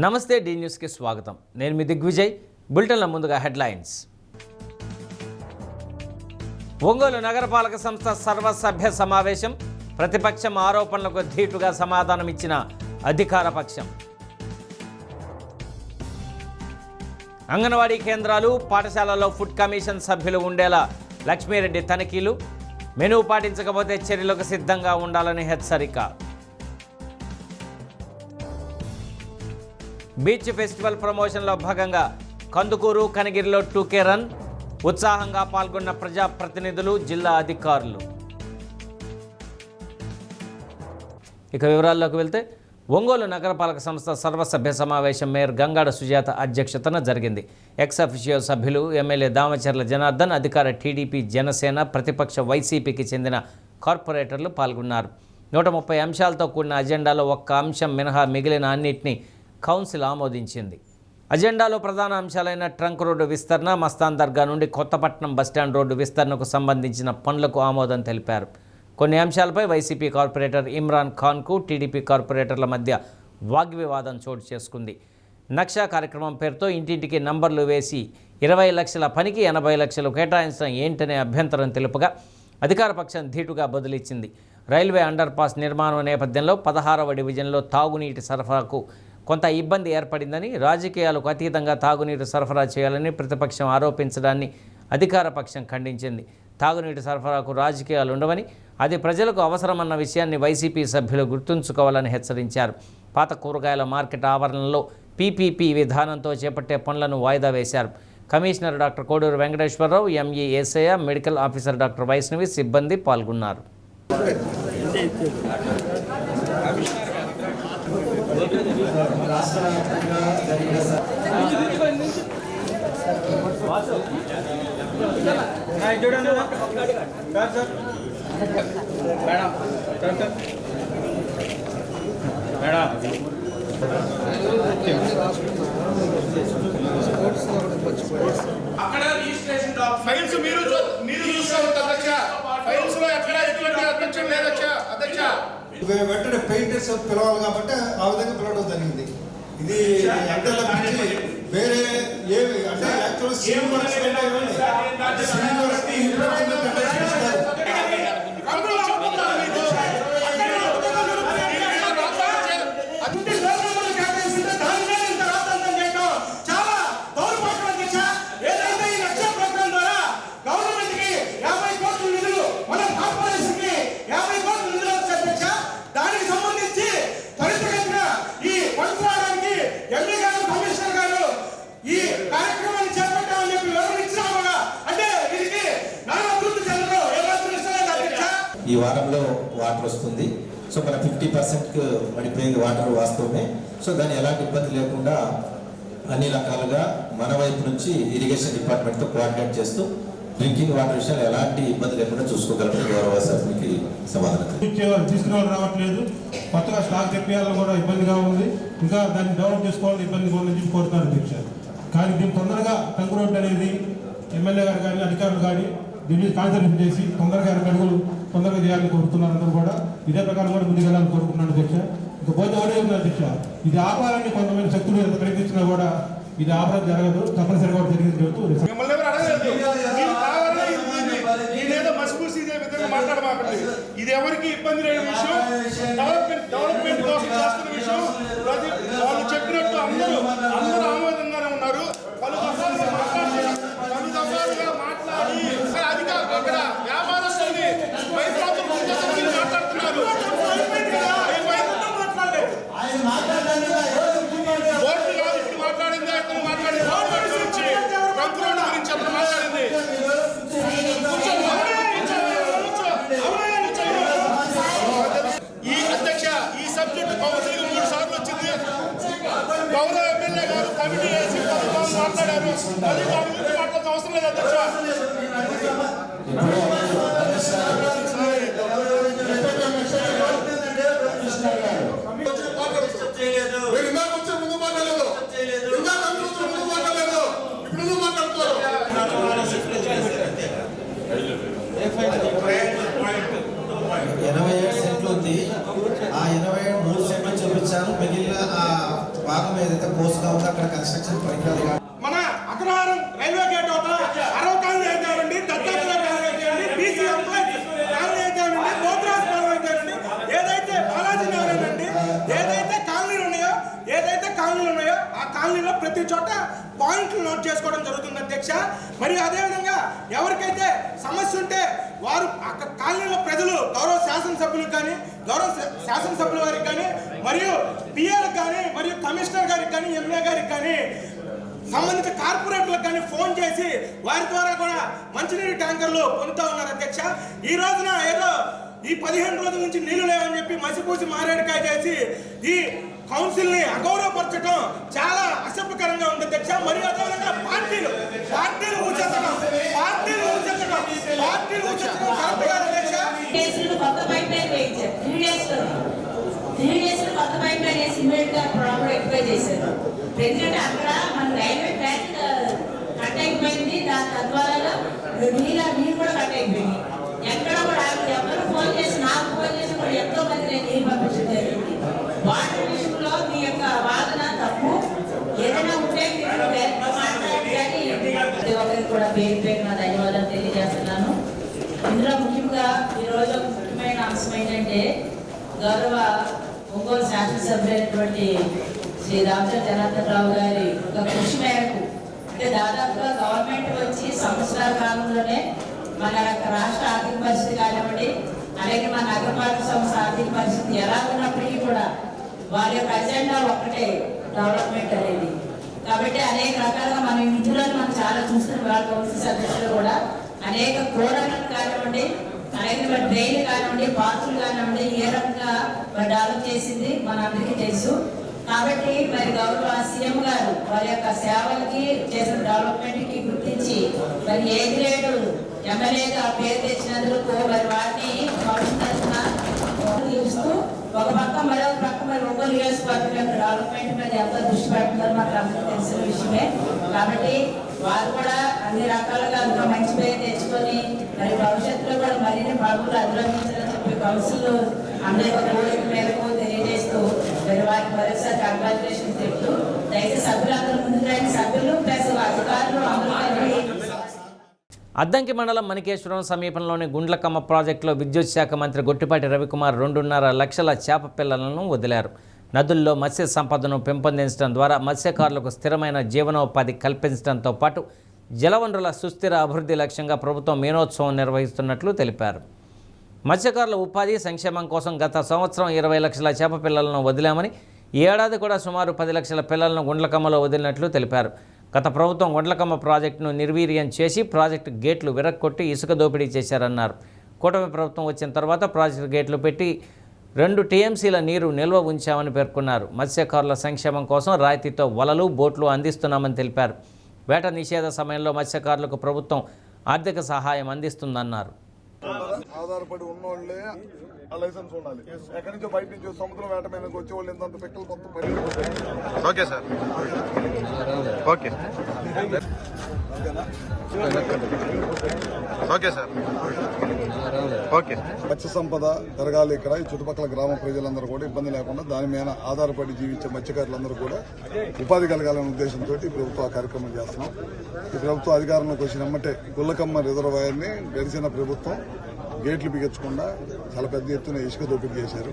నమస్తే డి న్యూస్కి స్వాగతం. నేను మీ దిగ్విజయ్. బులెటిన్ల ముందుగా హెడ్లైన్స్. ఒంగోలు నగరపాలక సంస్థ సర్వసభ్య సమావేశం. ప్రతిపక్షం ఆరోపణలకు ధీటుగా సమాధానం ఇచ్చిన అధికార పక్షం. అంగన్వాడీ కేంద్రాలు, పాఠశాలల్లో ఫుడ్ కమిషన్ సభ్యులు ఉండేలా లక్ష్మీరెడ్డి తనిఖీలు. మెనూ పాటించకపోతే చర్యలకు సిద్ధంగా ఉండాలని హెచ్చరిక. బీచ్ ఫెస్టివల్ ప్రమోషన్లో భాగంగా కందుకూరు, కనిగిరిలో 2K రన్. ఉత్సాహంగా పాల్గొన్న ప్రజాప్రతినిధులు, జిల్లా అధికారులు. ఇక వివరాల్లోకి వెళ్తే, ఒంగోలు నగరపాలక సంస్థ సర్వసభ్య సమావేశం మేయర్ గంగాడ సుజాత అధ్యక్షతన జరిగింది. ఎక్స్ అఫిషియో సభ్యులు, ఎమ్మెల్యే దామచర్ల జనార్దన్, అధికార టీడీపీ, జనసేన, ప్రతిపక్ష వైసీపీకి చెందిన కార్పొరేటర్లు పాల్గొన్నారు. 130 అంశాలతో కూడిన అజెండాలో ఒక్క అంశం మినహా మిగిలిన అన్నింటినీ కౌన్సిల్ ఆమోదించింది. అజెండాలో ప్రధాన అంశాలైన ట్రంక్ రోడ్డు విస్తరణ, మస్తాన్ దర్గా నుండి కొత్తపట్నం బస్టాండ్ రోడ్డు విస్తరణకు సంబంధించిన పనులకు ఆమోదం తెలిపారు. కొన్ని అంశాలపై వైసీపీ కార్పొరేటర్ ఇమ్రాన్ ఖాన్కు టీడీపీ కార్పొరేటర్ల మధ్య వాగ్వివాదం చోటు చేసుకుంది. నక్షా కార్యక్రమం పేరుతో ఇంటింటికి నంబర్లు వేసి 20 లక్షల పనికి 80 లక్షలు కేటాయించడం ఏంటనే అభ్యంతరం తెలుపగా అధికార పక్షం ధీటుగా బదులిచ్చింది. రైల్వే అండర్ పాస్ నిర్మాణం నేపథ్యంలో 16వ డివిజన్లో తాగునీటి సరఫరాకు కొంత ఇబ్బంది ఏర్పడిందని, రాజకీయాలకు అతీతంగా తాగునీరు సరఫరా చేయాలని ప్రతిపక్షం ఆరోపించడాన్ని అధికార పక్షం ఖండించింది. తాగునీటి సరఫరాకు రాజకీయాలు ఉండవని, అది ప్రజలకు అవసరమన్న విషయాన్ని వైసీపీ సభ్యులు గుర్తుంచుకోవాలని హెచ్చరించారు. పాత కూరగాయల మార్కెట్ ఆవరణలో పీపీపీ విధానంతో చేపట్టే పనులను వాయిదా వేశారు. Commissioner doctor Koduru Venkateswara Rao, ME Esayya, medical officer doctor Vaishnavi, సిబ్బంది పాల్గొన్నారు. అక్కడ రిజిస్ట్రేషన్ ఫైల్స్ మీరు చూసుకోవచ్చు అధ్యక్ష. ఫైల్స్ లో ఎక్కడ ఎటువంటి అధ్యక్షం లేదచ్చ అధ్యక్ష. వెంటనే పెయింటర్స్ పిలవాలి కాబట్టి ఆ విధంగా పిలవడం జరిగింది. ఇది వేరే ఏవి అంటే ఈ వారంలో వాటర్ వస్తుంది. సో మన 50% పడిపోయింది వాటర్ వాస్తవమే. సో దాన్ని ఎలాంటి ఇబ్బంది లేకుండా అన్ని రకాలుగా మన వైపు నుంచి ఇరిగేషన్ డిపార్ట్మెంట్తో కోఆర్డినేట్ చేస్తూ డ్రింకింగ్ వాటర్ విషయాలు ఎలాంటి ఇబ్బంది లేకుండా చూసుకోగలమని గౌరవ సభ్యునికి సమాధానం. తీసుకురావడం రావట్లేదు, కొత్తగా స్టాక్ తెప్పియాలని కూడా ఇబ్బందిగా ఉంది. ఇంకా దాన్ని డెవలప్ చేసుకోవాలని ఇబ్బందిగా ఉందని కోరుతాను అధ్యక్ష. కానీ దీన్ని తొందరగా టంక్ రోడ్ అనేది ఎమ్మెల్యే గారు కానీ అధికారులు కానీ దీన్ని కాన్సన్ట్రేట్ చేసి తొందరగా అడుగులు తొందరగా చేయాలని కోరుతున్నారు. అందరూ కూడా ఇదే ప్రకారం కూడా ముందుకెళ్ళాలని కోరుకుంటున్నాను అధ్యక్ష. ఇక పోతే ఒకటే ఉంది అధ్యక్ష, ఇది ఆపాలని కొంతమంది శక్తులు ఎంత ప్రయత్నించినా కూడా ఇది ఆపడం జరగదు, తప్పనిసరిగా కూడా జరిగింది చెబుతూ ఇది ఎవరికి ఇబ్బంది లేని విషయం. డెవలప్మెంట్ కోసం చేస్తున్న విషయం. వాళ్ళు చెప్పినట్టు అందరూ ఆమోదంగానే ఉన్నారు. పలు దఫాలుగా మాట్లాడి అధికారులు అక్కడ వ్యాపారస్తుల్ని మాట్లాడుతున్నారు. బోర్డు కాదు ఇప్పుడు మాట్లాడింది, అతను మాట్లాడింది గురించి, ట్రంక్ రోడ్డు గురించి అతను మాట్లాడింది. ఈ అధ్యక్ష ఈ సబ్జెక్టు కౌన్సిల్ 3 సార్లు వచ్చింది. గౌరవ ఎమ్మెల్యే గారు కమిటీ వేసి మాట్లాడారు. అది దాని గురించి మాట్లాడాల్సిన అవసరం లేదు అధ్యక్ష. సెంట్లు ఉంది. ఆ 83 సెంట్లు చూపించాను. మిగిలిన భాగం ఏదైతే కోసుగా ఉందో అక్కడ కన్స్ట్రక్షన్ పనికిరాదు కాబట్టి మన అగ్రహారం రైల్వే గేట్ అవుతా అరవ కాలనీ అయితేనండి, దత్తాత్రేయ కాలనీ అయితేనండి, బీసీ ఎంప్లాయీస్ కాలనీ అయితేనండి, గోత్రాజ్ కాలనీ అయితేనండి, ఏదైతే బాలాజీ నగర్ అండి, ఏదైతే కాలనీలు ఉన్నాయో ఆ కాలనీలో ప్రతి చోట పాయింట్లు నోట్ చేసుకోవడం జరుగుతుంది అధ్యక్ష. మరియు అదేవిధంగా ఎవరికైతే సమస్య ఉంటే వారు కాలనీలో ప్రజలు గౌరవ శాసనసభ్యులకు కానీ శాసనసభ్యుల వారికి కానీ మరియు పిఏలకు కానీ మరియు కమిషనర్ గారికి కానీ ఎంఏ గారికి కానీ సంబంధిత కార్పొరేట్లకు కానీ ఫోన్ చేసి వారి ద్వారా కూడా మంచినీటి ట్యాంకర్లు పొందుతూ ఉన్నారు అధ్యక్ష. ఈ రోజున ఏదో ఈ 15 రోజుల నుంచి నీళ్లు లేవని చెప్పి మసిపూసి మారేడుకాయ చేసి ఈ కౌన్సిల్ ని అగౌరవపరచడం చాలా అసభ్యకరంగా ఉంది అధ్యక్ష. మరియు అదేవిధంగా పార్టీలు ఊచెత్తడం కరెక్ట్ కాదు అధ్యక్ష. 3 days లో కొత్త పైప్ లైన్ వేసి ఇమీడియట్ గా ప్రాబ్లం ఎక్కువ చేశారు. ఎందుకంటే అక్కడ మన రైల్వే ట్రాక్ కట్ అయిపోయింది, దాని తద్వారా నీళ్ళు కూడా కట్ అయిపోయింది. ఎక్కడ కూడా ఎవరు ఫోన్ చేసి నాకు ఫోన్ చేసి కూడా ఎంతో మంది నేను నీళ్ళు పంపించడం జరిగింది. వాటర్ విషయంలో మీ యొక్క వాదన తప్పు, ఏదైనా ఉంటే మాట్లాడి కానీ ప్రతి ఒక్కరికి కూడా పేరు ధన్యవాదాలు తెలియజేస్తున్నాను. ఇందులో ముఖ్యంగా ఈరోజు ముఖ్యమైన అంశం ఏంటంటే గౌరవ ఒంగోలు శాసనసభ్యులైనటువంటి శ్రీ రామచంద్ర జనార్దన్ రావు గారి ఒక కృషి మేరకు, అంటే దాదాపుగా గవర్నమెంట్ వచ్చి సంవత్సరాల కాలంలోనే మన రాష్ట్ర ఆర్థిక పరిస్థితి కానివ్వండి, అలాగే మన నగరపాలక సంస్థ ఆర్థిక పరిస్థితి ఎలా ఉన్నప్పటికీ కూడా వారి యొక్క అజెండా ఒక్కటే డెవలప్మెంట్ అనేది. కాబట్టి అనేక రకాలుగా మన ఇందులో మనం చాలా చూస్తున్న వాళ్ళ కౌన్సిల్ సభ్యులు కూడా అనేక కూరలను కానివ్వండి, అలాగే మరి ట్రైన్లు కానివ్వండి, పార్కులు కానివ్వండి, ఏ రకంగా డెవలప్ చేసింది మన అందరికీ తెలుసు. కాబట్టి మరి గౌరవ సీఎం గారు వారి యొక్క సేవలకి చేసిన డెవలప్మెంట్ కి గుర్తించి మరి ఏ గ్రేడ్ ఎమ్మెల్యేగా పేరు తెచ్చినందుకు మరి వాటిని చూస్తూ ఒక పక్క మరొక పక్క మరి ఒంగోలు నియోజకవర్గం యొక్క డెవలప్మెంట్ మీద ఎంత దృష్టి పెడుతున్నారు మనకు అందరికీ తెలిసిన విషయమే. కాబట్టి వారు కూడా అన్ని రకాలుగా ఇంకా మంచి పేరు తెచ్చుకొని మరి భవిష్యత్తులో కూడా మరిన్ని పనులు అధిరోహించాలని చెప్పి కౌన్సిల్ అందరి కోరిక మేరకు తెలియజేస్తూ మరి వారికి మరొకసారి కంగ్రాచులేషన్ చెప్తూ దయచేసి సభ్యులందరూ ముందుకు సభ్యులు ప్లస్ అధికారులు అందరూ. అద్దంకి మండలం మణికేశ్వరం సమీపంలోని గుండ్లకమ్మ ప్రాజెక్టులో విద్యుత్ శాఖ మంత్రి గొట్టిపాటి రవికుమార్ 2.5 లక్షల చేప పిల్లలను వదిలారు. నదుల్లో మత్స్య సంపదను పెంపొందించడం ద్వారా మత్స్యకారులకు స్థిరమైన జీవనోపాధి కల్పించడంతో పాటు జలవనరుల సుస్థిర అభివృద్ధి లక్ష్యంగా ప్రభుత్వం మీనోత్సవం నిర్వహిస్తున్నట్లు తెలిపారు. మత్స్యకారుల ఉపాధి సంక్షేమం కోసం గత సంవత్సరం 20 లక్షల చేప పిల్లలను వదిలామని, ఈ ఏడాది కూడా సుమారు 10 లక్షల పిల్లలను గుండ్లకమ్మలో వదిలినట్లు తెలిపారు. గత ప్రభుత్వం గుండ్లకమ్మ ప్రాజెక్టును నిర్వీర్యం చేసి ప్రాజెక్టు గేట్లు విరక్కొట్టి ఇసుక దోపిడీ చేశారన్నారు. కూటమి ప్రభుత్వం వచ్చిన తర్వాత ప్రాజెక్టు గేట్లు పెట్టి 2 టీఎంసీల నీరు నిల్వ ఉంచామని పేర్కొన్నారు. మత్స్యకారుల సంక్షేమం కోసం రాయితీతో వలలు, బోట్లు అందిస్తున్నామని తెలిపారు. వేట నిషేధ సమయంలో మత్స్యకారులకు ప్రభుత్వం ఆర్థిక సహాయం అందిస్తుందన్నారు. ఆధారపడి ఉన్నోళ్ళే ఆ లైసెన్స్ ఉండాలి. ఎక్కడి నుంచో బయట నుంచి సముద్రం వేట మీదకి వచ్చే వాళ్ళు ఎంత పిక్కలు మొత్తం బయట. Okay sir, okay okay sir, okay. Matsya Sampada పెరగాలి ఇక్కడ. ఈ చుట్టుపక్కల గ్రామ ప్రజలందరూ కూడా ఇబ్బంది లేకుండా దాని మీద ఆధారపడి జీవించే మత్స్యకారులందరూ కూడా ఉపాధి కలగాలనే ఉద్దేశంతో ఈ ప్రభుత్వం ఆ కార్యక్రమం చేస్తున్నాం. ఈ ప్రభుత్వం అధికారంలోకి వచ్చినమ్మటే గుల్లకమ్మ రిజర్వాయర్ని గడిచిన ప్రభుత్వం గేట్లు బిగించకుండా చాలా పెద్ద ఎత్తున ఇసుక దోపిడీ చేశారు.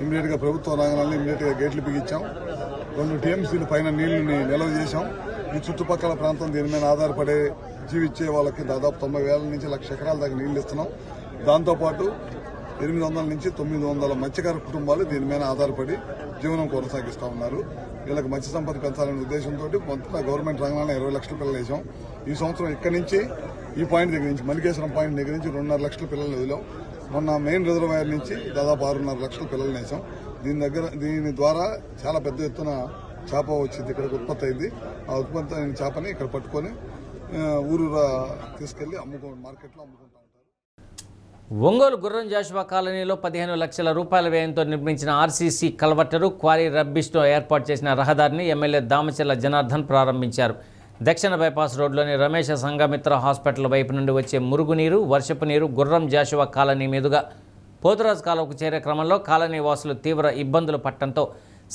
ఇమీడియట్ గా ప్రభుత్వం రాగానే ఇమీడియట్ గా గేట్లు బిగించాం. 2 టీఎంసీల పైన నీళ్లని నిల్వ చేశాం. ఈ చుట్టుపక్కల ప్రాంతం దీని మీద ఆధారపడే జీవించే వాళ్ళకి దాదాపు 90,000 నుంచి 1,00,000 ఎకరాల దాకా నీళ్లు ఇస్తున్నాం. దాంతోపాటు 800 నుంచి 900 మత్స్యకార కుటుంబాలు దీని మీద ఆధారపడి జీవనం కొనసాగిస్తూ ఉన్నారు. వీళ్ళకి మత్స్య సంపద పెంచాలనే ఉద్దేశంతో మొత్తం గవర్నమెంట్ రంగంలో 20 లక్షల పిల్లలు వేసాం. ఈ సంవత్సరం ఇక్కడి నుంచి ఈ పాయింట్ దగ్గర నుంచి మణికేశ్వరం పాయింట్ దగ్గర నుంచి 2.5 లక్షల పిల్లలు వదిలాం. మొన్న మెయిన్ రిజర్వాయర్ నుంచి దాదాపు 6.5 లక్షల పిల్లలు వేసాం. దీని ద్వారా చాలా పెద్ద ఎత్తున చేప వచ్చింది, ఇక్కడికి ఉత్పత్తి అయింది. ఆ ఉత్పత్తి అయిన చేపని ఇక్కడ పట్టుకొని ఊరు తీసుకెళ్లి మార్కెట్లో అమ్ముకుంటా ఉంటారు. ఒంగోలు గుర్రం జాషువా కాలనీలో 15 లక్షల రూపాయల వ్యయంతో నిర్మించిన ఆర్సీసీ కల్వర్టరు, క్వారీ రబ్బిష్తో ఏర్పాటు చేసిన రహదారిని ఎమ్మెల్యే దామచర్ల జనార్దన్ ప్రారంభించారు. దక్షిణ బైపాస్ రోడ్లోని రమేష సంఘమిత్ర హాస్పిటల్ వైపు నుండి వచ్చే మురుగునీరు, వర్షపు నీరు గుర్రం జాషువా కాలనీ మీదుగా పోతురాజు కాలువకు చేరే క్రమంలో కాలనీ వాసులు తీవ్ర ఇబ్బందులు పడటంతో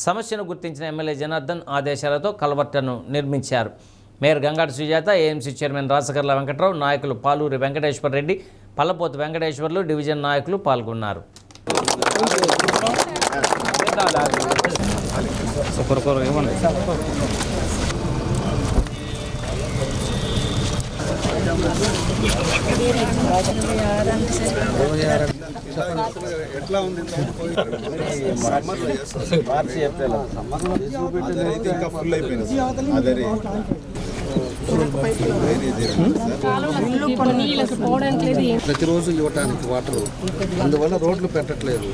సమస్యను గుర్తించిన ఎమ్మెల్యే జనార్దన్ ఆదేశాలతో కల్వర్టను నిర్మించారు. Mayor Gangada Sujatha, AMC chairman Rasagarla Venkatrao, నాయకులు పాలూరి వెంకటేశ్వర రెడ్డి, పల్లపోతు వెంకటేశ్వర్లు, డివిజన్ నాయకులు పాల్గొన్నారు. ఎట్లా ఉంది మార్చి ఏప్రిల్ ఇంకా ఫుల్ అయిపోయింది. అదే ప్రతిరోజు ఇవ్వటానికి వాటర్, అందువల్ల రోడ్లు పెట్టట్లేదు.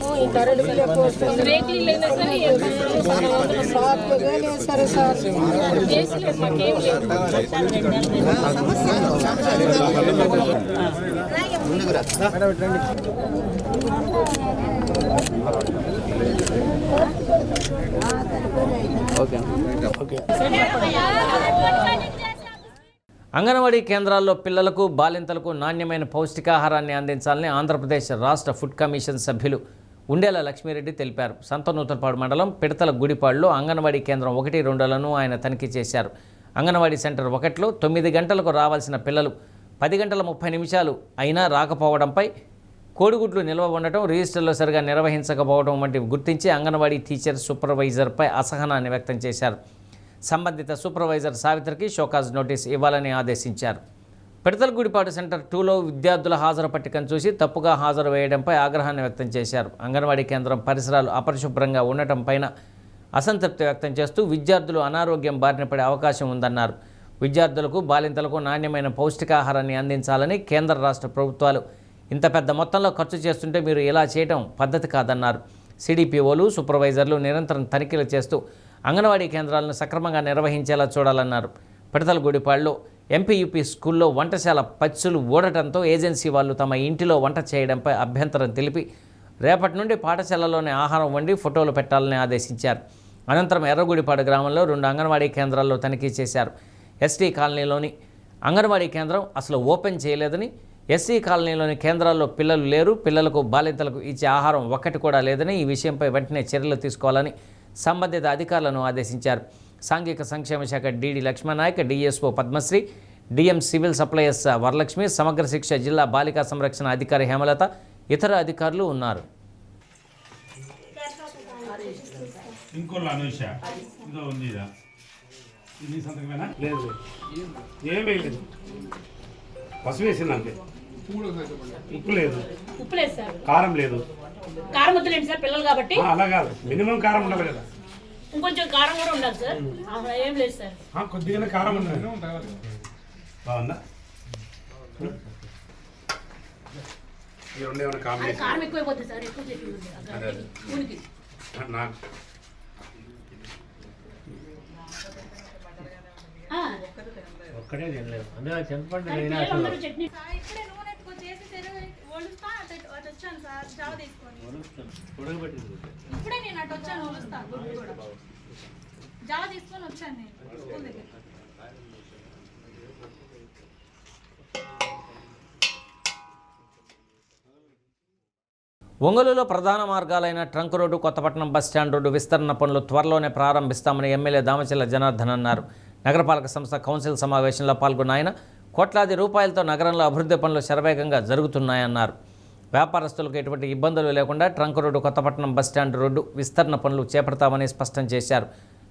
అంగన్వాడీ కేంద్రాల్లో పిల్లలకు, బాలింతలకు నాణ్యమైన పౌష్టికాహారాన్ని అందించాలని ఆంధ్రప్రదేశ్ రాష్ట్ర ఫుడ్ కమిషన్ సభ్యులు ఉండేల లక్ష్మీరెడ్డి తెలిపారు. సంతనూతలపాడు మండలం పిడతల గుడిపాడులో అంగన్వాడీ కేంద్రం 1, 2లను ఆయన తనిఖీ చేశారు. అంగన్వాడీ సెంటర్ 1లో 9 గంటలకు రావాల్సిన పిల్లలు 10 గంటల 30 నిమిషాలు అయినా రాకపోవడంపై, కోడిగుడ్లు నిల్వ ఉండటం, రిజిస్టర్లో సరిగా నిర్వహించకపోవడం వంటివి గుర్తించి అంగన్వాడీ టీచర్ సూపర్వైజర్పై అసహనాన్ని వ్యక్తం చేశారు. సంబంధిత సూపర్వైజర్ సావిత్రికి షోకాజ్ నోటీస్ ఇవ్వాలని ఆదేశించారు. పిడతలగూడిపాడు సెంటర్ 2లో విద్యార్థుల హాజరు పట్టికను చూసి తప్పుగా హాజరు వేయడంపై ఆగ్రహాన్ని వ్యక్తం చేశారు. అంగన్వాడీ కేంద్రం పరిసరాలు అపరిశుభ్రంగా ఉండటం పైన అసంతృప్తి వ్యక్తం చేస్తూ విద్యార్థులు అనారోగ్యం బారిన పడే అవకాశం ఉందన్నారు. విద్యార్థులకు, బాలింతలకు నాణ్యమైన పౌష్టికాహారాన్ని అందించాలని కేంద్ర రాష్ట్ర ప్రభుత్వాలు ఇంత పెద్ద మొత్తంలో ఖర్చు చేస్తుంటే మీరు ఇలా చేయడం పద్ధతి కాదన్నారు. సిడిపిఓలు, సూపర్వైజర్లు నిరంతరం తనిఖీలు చేస్తూ అంగన్వాడీ కేంద్రాలను సక్రమంగా నిర్వహించేలా చూడాలన్నారు. పిడతలగూడిపాడులో ఎంపీయూపీ స్కూల్లో వంటశాల పచ్చులు ఊడటంతో ఏజెన్సీ వాళ్ళు తమ ఇంటిలో వంట చేయడంపై అభ్యంతరం తెలిపి రేపటి నుండి పాఠశాలలోనే ఆహారం వండి ఫోటోలు పెట్టాలని ఆదేశించారు. అనంతరం ఎర్రగూడిపాడు గ్రామంలో 2 అంగన్వాడీ కేంద్రాల్లో తనిఖీ చేశారు. ఎస్టీ కాలనీలోని అంగన్వాడీ కేంద్రం అసలు ఓపెన్ చేయలేదని, ఎస్సీ కాలనీలోని కేంద్రాల్లో పిల్లలు లేరు, పిల్లలకు, బాలింతలకు ఇచ్చే ఆహారం ఒక్కటి కూడా లేదని, ఈ విషయంపై వెంటనే చర్యలు తీసుకోవాలని సంబంధిత అధికారులను ఆదేశించారు. సాంఘిక సంక్షేమ శాఖ DD Lakshmana Nayak, DSO Padmasri, DM civil suppliers Varalakshmi, Samagra Shiksha జిల్లా బాలికా సంరక్షణ అధికారి హేమలత, ఇతర అధికారులు ఉన్నారు. పసుపు వేసింది అంతే, ఉప్పు లేదు, సార్, కారం లేదు. కారం వద్దులేండి సార్, పిల్లలు కాబట్టి. అలా కాదు, మినిమం కారం ఉండాలి కదా. ఇంకొంచెం కారం కూడా ఉండాలి సార్. ఏం లేదు సార్, కొద్దిగానే కారం ఉండాలి. బాగుందా? ఈ రెండు ఏమైనా కాంబినేషన్? కారం ఎక్కువైపోతుంది సార్, ఎక్కువ చెప్పి నాకు ఒక్కడే తినలేదు. అందులో చింతపండు చట్నీ ఇప్పుడే నూనె ఎక్కువ చేసి ఒలుస్తా అటు వచ్చాను సార్, జావ తీసుకొని. ఇప్పుడే నేను అటు వచ్చాను, ఒలుస్తా గుడ్డు కూడా జావ తీసుకొని వచ్చాను నేను స్కూల్ దగ్గర. ఒంగోలులో ప్రధాన మార్గాలైన trunk road, Kothapatnam bus stand road విస్తరణ పనులు త్వరలోనే ప్రారంభిస్తామని ఎమ్మెల్యే దామచర్ల జనార్దన్ అన్నారు. నగరపాలక సంస్థ కౌన్సిల్ సమావేశంలో పాల్గొన్న ఆయన కోట్లాది రూపాయలతో నగరంలో అభివృద్ధి పనులు శరవేగంగా జరుగుతున్నాయన్నారు. వ్యాపారస్తులకు ఎటువంటి ఇబ్బందులు లేకుండా trunk road, Kothapatnam bus stand road విస్తరణ పనులు చేపడతామని స్పష్టం చేశారు.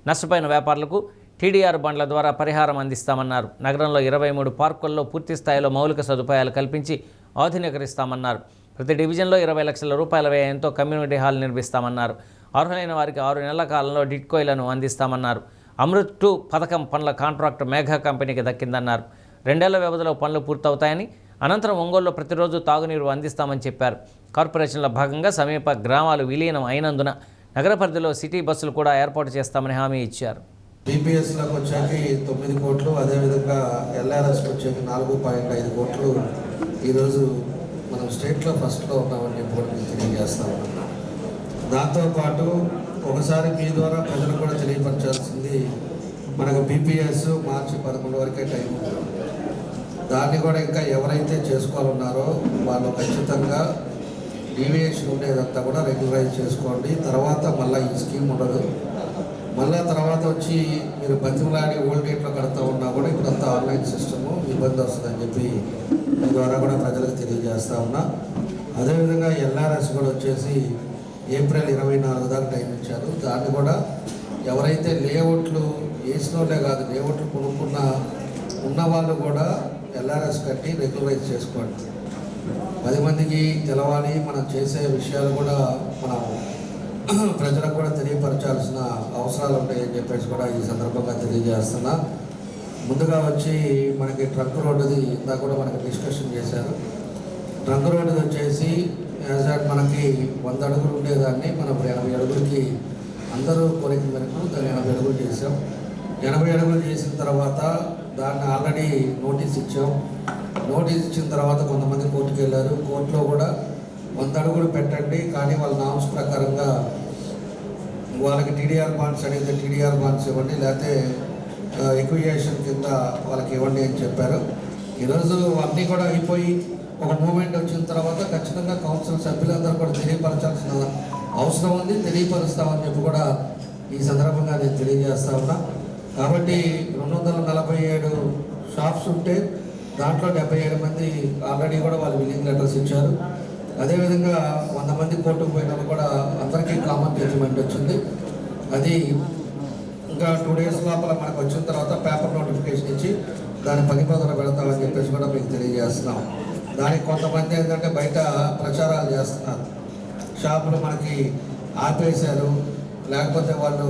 నష్టపోయిన వ్యాపారులకు టీడీఆర్ బండ్ల ద్వారా పరిహారం అందిస్తామన్నారు. నగరంలో 23 పార్కుల్లో పూర్తి స్థాయిలో మౌలిక సదుపాయాలు కల్పించి ఆధునీకరిస్తామన్నారు. ప్రతి డివిజన్లో 20 లక్షల రూపాయల వ్యయంతో కమ్యూనిటీ హాల్ నిర్మిస్తామన్నారు. అర్హులైన వారికి 6 నెలల కాలంలో డిట్కోయిలను అందిస్తామన్నారు. అమృత్ 2 పథకం పనుల కాంట్రాక్టు మేఘా కంపెనీకి దక్కిందన్నారు. 2 ఏళ్ల వ్యవధిలో పనులు పూర్తవుతాయని, అనంతరం ఒంగోలులో ప్రతిరోజు తాగునీరు అందిస్తామని చెప్పారు. కార్పొరేషన్లో భాగంగా సమీప గ్రామాలు విలీనం అయినందున నగర పరిధిలో సిటీ బస్సులు కూడా ఏర్పాటు చేస్తామని హామీ ఇచ్చారు. బీపీఎస్లోకి వచ్చాక 9 కోట్లు, అదేవిధంగా ఎల్ఆర్ఎస్కి వచ్చాక 4.5 కోట్లు ఈరోజు మనం స్టేట్లో ఫస్ట్లో ఉన్నామని కూడా నేను తెలియజేస్తాను. దాంతోపాటు ఒకసారి మీ ద్వారా ప్రజలకు కూడా తెలియపరచాల్సింది, మనకు బీపీఎస్ మార్చి 11 వరకే టైం ఉంది. దాన్ని కూడా ఇంకా ఎవరైతే చేసుకోవాలన్నారో వాళ్ళు ఖచ్చితంగా డీవియేషన్ ఉండేదంతా కూడా రెగ్యులరైజ్ చేసుకోండి. తర్వాత మళ్ళీ ఈ స్కీమ్ ఉండదు. మళ్ళా తర్వాత వచ్చి మీరు బతిమలాడి ఓల్డ్ డేట్లో కడతా ఉన్నా కూడా ఇప్పుడంతా ఆన్లైన్ సిస్టము ఇబ్బంది వస్తుందని చెప్పి మీ ద్వారా కూడా ప్రజలకు తెలియజేస్తా ఉన్నా. అదేవిధంగా ఎల్ఆర్ఎస్ కూడా వచ్చేసి ఏప్రిల్ 24 దాకా టైం ఇచ్చారు. దాన్ని కూడా ఎవరైతే లేఅవుట్లు వేసినోళ్ళే కాదు, లేఅవుట్లు కొనుక్కున్న ఉన్నవాళ్ళు కూడా ఎల్ఆర్ఎస్ కట్టి రెగ్యులరైజ్ చేసుకోండి. 10 మందికి తెలవాలి. మనం చేసే విషయాలు కూడా మనం ప్రజలకు కూడా తెలియపరచాల్సిన అవసరాలు ఉంటాయని చెప్పేసి కూడా ఈ సందర్భంగా తెలియజేస్తున్నా. ముందుగా వచ్చి మనకి ట్రంక్ రోడ్డుది ఇందాక కూడా మనకి డిస్కషన్ చేశారు. ట్రంక్ రోడ్డుది వచ్చేసి యాజ్ అట్ మనకి 100 అడుగులు ఉండేదాన్ని మనం 80 అడుగులకి అందరూ కోరిక మేరకు దాన్ని 80 అడుగులు చేసాం. 80 అడుగులు చేసిన తర్వాత దాన్ని ఆల్రెడీ నోటీస్ ఇచ్చాం. నోటీస్ ఇచ్చిన తర్వాత కొంతమంది కోర్టుకు వెళ్ళారు. కోర్టులో కూడా 100 అడుగులు పెట్టండి, కానీ వాళ్ళ నామ్స్ ప్రకారంగా వాళ్ళకి టీడీఆర్ బాండ్స్ అడిగితే టీడీఆర్ బాండ్స్ ఇవ్వండి, లేకపోతే ఎక్విజేషన్ కింద వాళ్ళకి ఇవ్వండి అని చెప్పారు. ఈరోజు అన్నీ కూడా అయిపోయి ఒక మూమెంట్ వచ్చిన తర్వాత ఖచ్చితంగా కౌన్సిల్ సభ్యులందరూ కూడా తెలియపరచాల్సిన అవసరం ఉంది. తెలియపరుస్తామని చెప్పి కూడా ఈ సందర్భంగా నేను తెలియజేస్తా ఉన్నా. కాబట్టి 247 షాప్స్ ఉంటే దాంట్లో 77 మంది ఆల్రెడీ కూడా వాళ్ళు విల్లింగ్ లెటర్స్ ఇచ్చారు. అదేవిధంగా 100 మంది కోర్టుకు పోయినా కూడా అందరికీ కామన్ జడ్జిమెంట్ వచ్చింది. అది ఇంకా 2 days లోపల మనకు వచ్చిన తర్వాత పేపర్ నోటిఫికేషన్ ఇచ్చి దాన్ని పనిపదన పెడతామని చెప్పేసి కూడా మీకు తెలియజేస్తున్నాం. దానికి కొంతమంది ఏంటంటే బయట ప్రచారాలు చేస్తున్నారు. షాపులు మనకి ఆపేశారు, లేకపోతే వాళ్ళు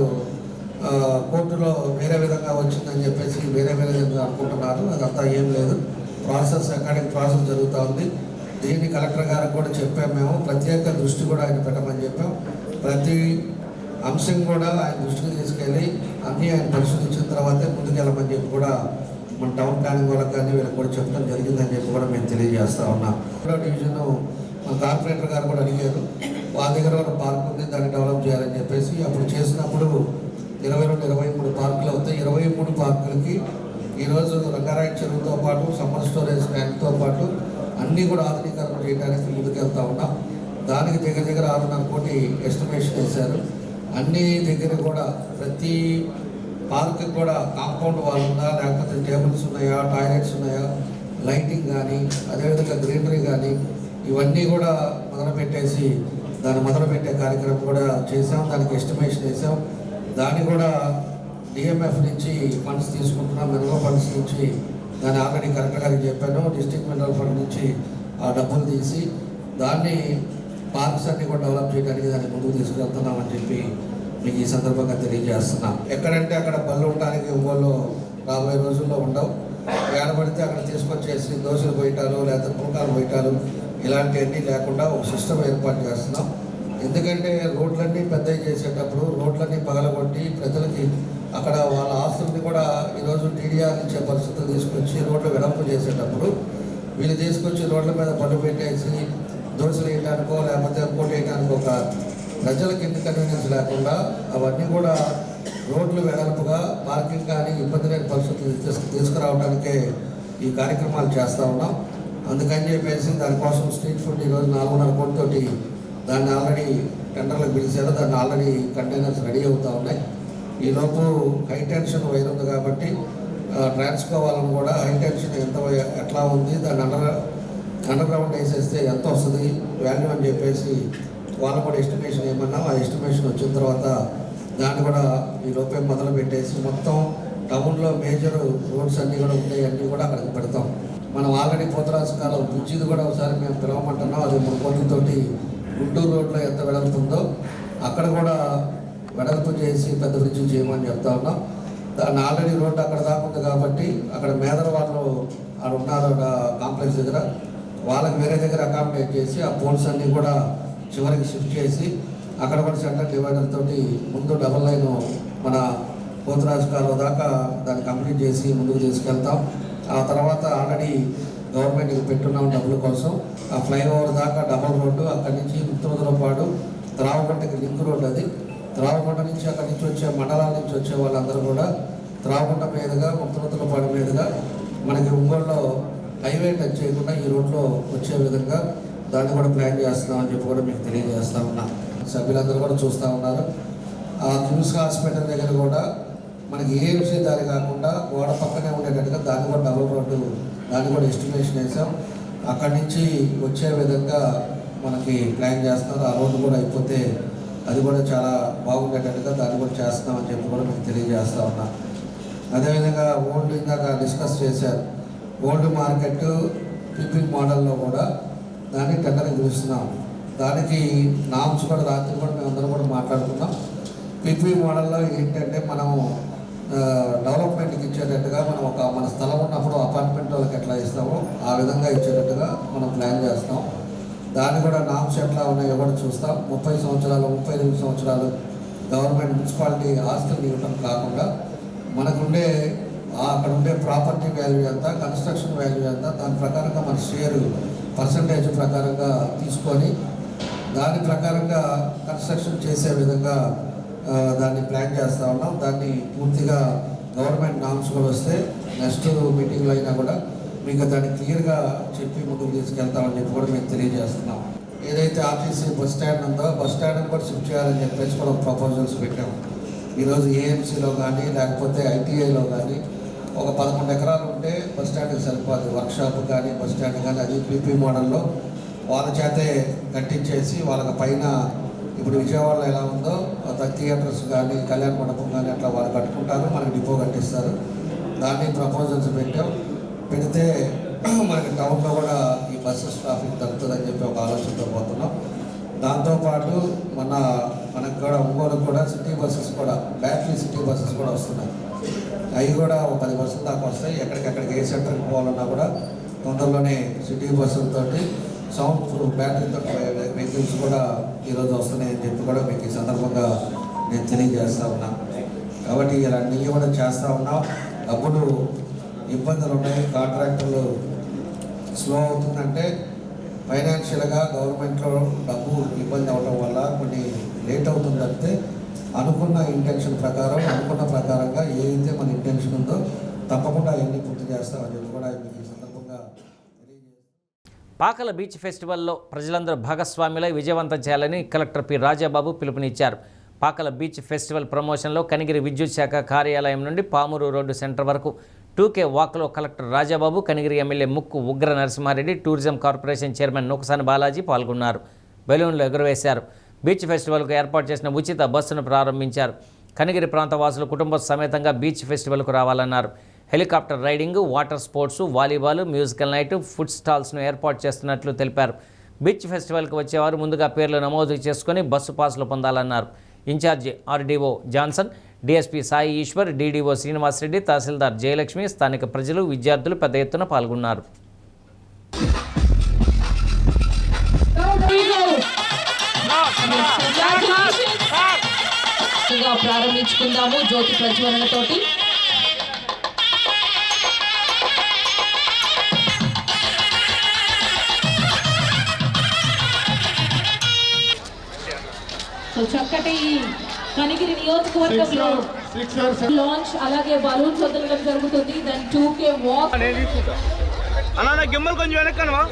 కోర్టులో వేరే విధంగా వచ్చిందని చెప్పేసి వేరే విధంగా అనుకుంటున్నారు. అదంతా ఏం లేదు. ప్రాసెస్ అకాడమిక్ ప్రాసెస్ జరుగుతూ ఉంది. దీన్ని కలెక్టర్ గారికి కూడా చెప్పాము. మేము ప్రత్యేక దృష్టి కూడా ఆయన పెట్టమని చెప్పాం. ప్రతి అంశం కూడా ఆయన దృష్టికి తీసుకెళ్ళి అన్నీ ఆయన పరిశోధించిన తర్వాతే ముందుకెళ్ళమని చెప్పి కూడా మన టౌన్ ప్లానింగ్ వాళ్ళకి కానీ వీళ్ళకి కూడా చెప్పడం జరిగిందని చెప్పి కూడా మేము తెలియజేస్తా ఉన్నాం. డివిజన్ మన కార్పొరేటర్ గారు కూడా అడిగారు, వాళ్ళ దగ్గర ఒక పార్క్ ఉంది, దాన్ని డెవలప్ చేయాలని చెప్పేసి. అప్పుడు చేసినప్పుడు 22-23 పార్కులు అవుతాయి. 23 పార్కులకి ఈరోజు రంగారాయణ చెరువుతో పాటు సమ్మర్ స్టోరేజ్ ట్యాంక్తో పాటు అన్నీ కూడా ఆధునీకరణ చేయడానికి ముందుకెళ్తా ఉన్నాం. దానికి దగ్గర 6.5 కోటి ఎస్టిమేషన్ వేశారు. అన్ని దగ్గర కూడా ప్రతి పార్క్ కూడా కాంపౌండ్ వాల్ ఉందా, లేకపోతే టేబుల్స్ ఉన్నాయా, టాయిలెట్స్ ఉన్నాయా, లైటింగ్ కానీ అదేవిధంగా గ్రీనరీ కానీ ఇవన్నీ కూడా మొదలుపెట్టేసి దాన్ని మొదలుపెట్టే కార్యక్రమం కూడా చేసాం. దానికి ఎస్టిమేషన్ వేసాం. దాన్ని కూడా డిఎంఎఫ్ నుంచి ఫండ్స్ తీసుకుంటున్నాం. మినరల్ ఫండ్స్ నుంచి దాన్ని ఆల్రెడీ కలెక్టర్ గారికి చెప్పాను. డిస్ట్రిక్ట్ మినరల్ ఫండ్ నుంచి ఆ డబ్బులు తీసి దాన్ని పార్క్స్ అన్ని కూడా డెవలప్ చేయడానికి దాన్ని ముందుకు తీసుకెళ్తున్నామని చెప్పి మీకు ఈ సందర్భంగా తెలియజేస్తున్నాం. ఎక్కడంటే అక్కడ బళ్ళు ఉండడానికి ఒంగోలు రాబోయే రోజుల్లో ఉండవు. ఏడబడితే అక్కడ తీసుకొచ్చేసి దోశలు పోయటాలు లేకపోతే పుల్కాలు పోయటాలు ఇలాంటివన్నీ లేకుండా ఒక సిస్టమ్ ఏర్పాటు చేస్తున్నాం. ఎందుకంటే రోడ్లన్నీ పెద్దవి చేసేటప్పుడు రోడ్లన్నీ పగలగొట్టి ప్రజలకి అక్కడ వాళ్ళ ఆస్తుల్ని కూడా ఈరోజు టీడీఆర్ ఇచ్చే పరిస్థితులు తీసుకొచ్చి రోడ్లు వెడల్పు చేసేటప్పుడు వీళ్ళు తీసుకొచ్చి రోడ్ల మీద పన్ను పెట్టేసి దోశలు వేయడానికో లేకపోతే ఇంకోటి వేయడానికో ఒక ప్రజలకు ఇన్కన్వీనియన్స్ లేకుండా అవన్నీ కూడా రోడ్లు వెడల్పుగా పార్కింగ్ కానీ ఇబ్బంది లేని పరిస్థితులు తీసుకురావడానికే ఈ కార్యక్రమాలు చేస్తూ ఉన్నాం. అందుకని చెప్పేసి దానికోసం స్ట్రీట్ ఫుడ్ ఈరోజు 4.5 కోటితోటి దాన్ని ఆల్రెడీ టెండర్లకు పిలిచారు. దాన్ని ఆల్రెడీ కంటైనర్స్ రెడీ అవుతూ ఉన్నాయి. ఈలోపు హై టెన్షన్ వైర్ ఉంది కాబట్టి ట్రాన్స్కో వాళ్ళని కూడా హై టెన్షన్ ఎట్లా ఉంది, దాన్ని అండర్ గ్రౌండ్ వేసేస్తే ఎంత వస్తుంది వాల్యూ అని చెప్పేసి వాళ్ళు కూడా ఎస్టిమేషన్ ఏమన్నా ఆ ఎస్టిమేషన్ వచ్చిన తర్వాత దాన్ని కూడా ఈ లోపే మొదలు పెట్టేసి మొత్తం టౌన్లో మేజర్ రోడ్స్ అన్నీ కూడా ఉంటాయి, అన్నీ కూడా అక్కడికి పెడతాం. మనం ఆల్రెడీ పోతరాజు కాలం బ్రిడ్జిది కూడా ఒకసారి మేము పిలవమంటున్నాం. అది 3 కోట్లతోటి గుంటూరు రోడ్లో ఎంత వెడల్పు ఉందో అక్కడ కూడా వెడల్పు చేసి పెద్ద బ్రిడ్జి చేయమని చెప్తా ఉన్నాం. దాన్ని ఆల్రెడీ రోడ్డు అక్కడ దాకా ఉంది కాబట్టి అక్కడ మేదర వాళ్ళు అక్కడ ఉన్నారు కాంప్లెక్స్ దగ్గర, వాళ్ళకి వేరే దగ్గర అకామిడేట్ చేసి ఆ పోల్స్ అన్నీ కూడా చివరికి షిఫ్ట్ చేసి అక్కడ కూడా సెంటర్ డివైడర్ తోటి ముందు డబల్ లైన్ మన పోతరాజు కాలువ దాకా దాన్ని కంప్లీట్ చేసి ముందుకు తీసుకెళ్తాం. ఆ తర్వాత ఆల్రెడీ గవర్నమెంట్కి పెట్టున్నాం డబ్బుల కోసం. ఆ ఫ్లైఓవర్ దాకా డబల్ రోడ్డు, అక్కడి నుంచి ముత్తూరుపాడు త్రావగుంటకి లింక్ రోడ్డు. అది త్రావగుంట నుంచి అక్కడి నుంచి వచ్చే మండలాల నుంచి వచ్చే వాళ్ళందరూ కూడా త్రావగుంట మీదుగా ముత్తూరుపాడు మీదుగా మనకి ఒంగోలులో హైవే టచ్ చేయకుండా ఈ రోడ్లో వచ్చే విధంగా దాన్ని కూడా ప్లాన్ చేస్తున్నామని చెప్పి కూడా మీకు తెలియజేస్తా ఉన్నా. సభ్యులందరూ కూడా చూస్తూ ఉన్నారు. ఆ కిమ్స్ హాస్పిటల్ దగ్గర కూడా మనకి ఏఎంసీ దారి కాకుండా గోడ పక్కనే ఉండేటట్టుగా దాన్ని కూడా డబుల్ రోడ్డు దాన్ని కూడా ఎస్టిమేషన్ వేసాం. అక్కడి నుంచి వచ్చే విధంగా మనకి ప్లాన్ చేస్తున్నారు. ఆ రోడ్డు కూడా అయిపోతే అది కూడా చాలా బాగుండేటట్టుగా దాన్ని కూడా చేస్తున్నామని చెప్పి కూడా మీకు తెలియజేస్తా ఉన్నా. అదేవిధంగా ఓల్డ్ ఇందాక డిస్కస్ చేశారు, ఓల్డ్ మార్కెట్ పిపింగ్ మోడల్లో కూడా దాన్ని టెండరింగ్ పిలుస్తున్నాం. దానికి నామ్స్ కూడా రాత్రి కూడా మేము అందరం కూడా మాట్లాడుకున్నాం. పిపింగ్ మోడల్లో ఏంటంటే మనం డెవలప్మెంట్కి ఇచ్చేటట్టుగా మనం మన స్థలం ఉన్నప్పుడు అపార్ట్మెంట్ వాళ్ళకి ఎట్లా ఇస్తామో ఆ విధంగా ఇచ్చేటట్టుగా మనం ప్లాన్ చేస్తాం. దాన్ని కూడా నామ్స్ ఎట్లా ఉన్నాయో కూడా చూస్తాం. 30 సంవత్సరాలు 38 సంవత్సరాలు గవర్నమెంట్ మున్సిపాలిటీ ఆస్తులు ఇవ్వడం కాకుండా మనకుండే అక్కడ ఉండే ప్రాపర్టీ వాల్యూ ఎంత, కన్స్ట్రక్షన్ వాల్యూ ఎంత, దాని ప్రకారంగా మన షేరు పర్సంటేజ్ ప్రకారంగా తీసుకొని దాని ప్రకారంగా కన్స్ట్రక్షన్ చేసే విధంగా దాన్ని ప్లాన్ చేస్తూ ఉన్నాం. దాన్ని పూర్తిగా గవర్నమెంట్ నామ్స్ కూడా వస్తే నెక్స్ట్ మీటింగ్లో అయినా కూడా మీకు దాన్ని క్లియర్గా చెప్పి ముందుకు తీసుకెళ్తామని చెప్పి కూడా మేము తెలియజేస్తున్నాం. ఏదైతే ఆర్టీసీ బస్ స్టాండ్ ఉందో బస్ స్టాండ్ని కూడా షిఫ్ట్ చేయాలని చెప్పేసి కూడా ప్రపోజల్స్ పెట్టాము. ఈరోజు ఏఎంసీలో కానీ లేకపోతే ఐటీఐలో కానీ ఒక 11 ఎకరాలు ఉంటే బస్ స్టాండ్కి సరిపోదు. వర్క్షాప్ కానీ బస్ స్టాండ్ కానీ అది పీపీ మోడల్లో వాళ్ళ చేతే కట్టించేసి వాళ్ళకి పైన ఇప్పుడు విజయవాడలో ఎలా ఉందో థియేటర్స్ కానీ కళ్యాణ మండపం కానీ అట్లా వాళ్ళు కట్టుకుంటారు, మనకి డిపో కట్టిస్తారు. దాన్ని ప్రపోజల్స్ పెడితే మనకి టౌన్లో కూడా ఈ బస్సెస్ ట్రాఫిక్ తగ్గుతుందని చెప్పి ఒక ఆలోచనతో పోతున్నాం. దాంతోపాటు మనకు కూడా ఒంగోలు కూడా సిటీ బస్సెస్ కూడా బ్యాటరీ సిటీ బస్సెస్ కూడా వస్తున్నాయి. అవి కూడా ఒక 10 బస్సులు దాకా వస్తాయి. ఎక్కడికెక్కడికి ఏ సెంటర్కి పోవాలన్నా కూడా తొందరలోనే సిటీ బస్సులతోటి సౌండ్ ప్రూఫ్ బ్యాటరీతో వెహికల్స్ కూడా ఈరోజు వస్తున్నాయని చెప్పి కూడా మీకు ఈ సందర్భంగా నేను తెలియజేస్తూ ఉన్నా. కాబట్టి ఇలాంటి కూడా చేస్తూ ఉన్నాం. డబ్బులు ఇబ్బందులు ఉన్నాయి, కాంట్రాక్టర్లు స్లో అవుతుందంటే ఫైనాన్షియల్గా గవర్నమెంట్లో డబ్బు ఇబ్బంది అవడం వల్ల కొన్ని లేట్ అవుతుంది తప్పితే అనుకున్న ఇంటెన్షన్ ప్రకారం అనుకున్న ప్రకారంగా ఏదైతే మన ఇంటెన్షన్ ఉందో తప్పకుండా అవన్నీ పూర్తి చేస్తామని చెప్పి కూడా మీకు ఈ సందర్భంగా పాకల బీచ్ ఫెస్టివల్లో ప్రజలందరూ భాగస్వాములై విజయవంతం చేయాలని కలెక్టర్ పి రాజాబాబు పిలుపునిచ్చారు. పాకల బీచ్ ఫెస్టివల్ ప్రమోషన్లో కనిగిరి విద్యుత్ శాఖ కార్యాలయం నుండి పామూరు రోడ్డు సెంటర్ వరకు 2K వాక్లో collector Rajababu, Kanigiri MLA Mukku Ugra Narasimha Reddy, tourism corporation chairman Nukasani Balaji పాల్గొన్నారు. బెలూన్లు ఎగురవేశారు. బీచ్ ఫెస్టివల్కు ఏర్పాటు చేసిన ఉచిత బస్సును ప్రారంభించారు. కనిగిరి ప్రాంత వాసులు కుటుంబ సమేతంగా బీచ్ ఫెస్టివల్కు రావాలన్నారు. Helicopter riding, water sports, volleyball, musical night, food స్టాల్స్ను ఏర్పాటు చేస్తున్నట్లు తెలిపారు. బీచ్ ఫెస్టివల్కి వచ్చేవారు ముందుగా పేర్లు నమోదు చేసుకుని బస్సు పాసులు పొందాలన్నారు. Incharge RDO Johnson, DSP Sai Eswar, DDO Srinivasa Reddy, tahsildar Jayalakshmi, స్థానిక ప్రజలు, విద్యార్థులు పెద్ద ఎత్తున పాల్గొన్నారు. ప్రారంభించుకుందాము జ్యోతి ప్రజ్వలనతోటి. చక్కటి కనిగిరి నియోజకవర్గంలో లాంచ్ అలాగే బలూన్స్ వదలడం జరుగుతుంది. దాని 2K వాక్. అలా గిమ్మలు కొంచెం వెనక్కనవా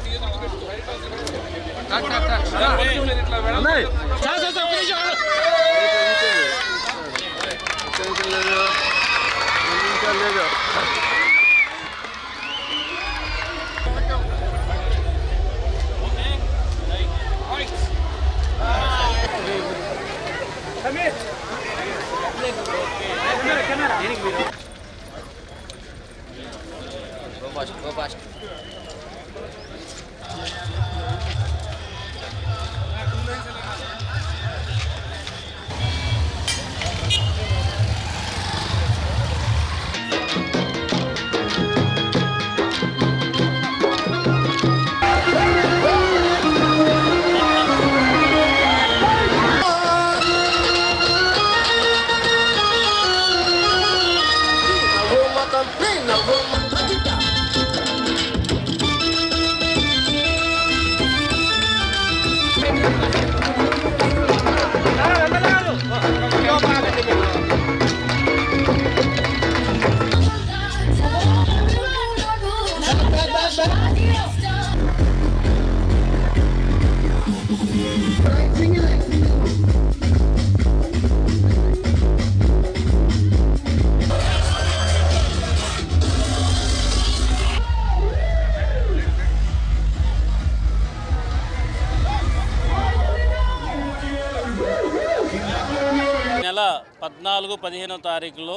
14-15 తారీఖులో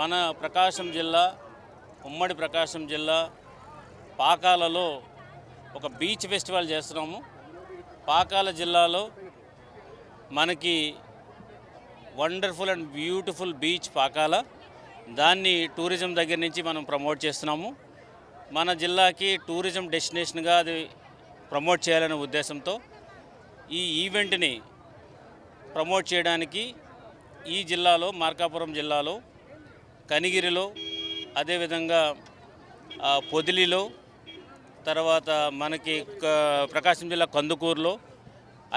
మన ప్రకాశం జిల్లా, ఉమ్మడి ప్రకాశం జిల్లా పాకాలలో ఒక బీచ్ ఫెస్టివల్ చేస్తున్నాము. పాకాల జిల్లాలో మనకి wonderful and beautiful beach Pakala, దాన్ని టూరిజం దగ్గర నుంచి మనం ప్రమోట్ చేస్తున్నాము. మన జిల్లాకి టూరిజం డెస్టినేషన్గా అది ప్రమోట్ చేయాలనే ఉద్దేశంతో ఈ ఈవెంట్ని ప్రమోట్ చేయడానికి ఈ జిల్లాలో, మార్కాపురం జిల్లాలో, కనిగిరిలో, అదేవిధంగా పొదిలిలో, తర్వాత మనకి ప్రకాశం జిల్లా కందుకూరులో,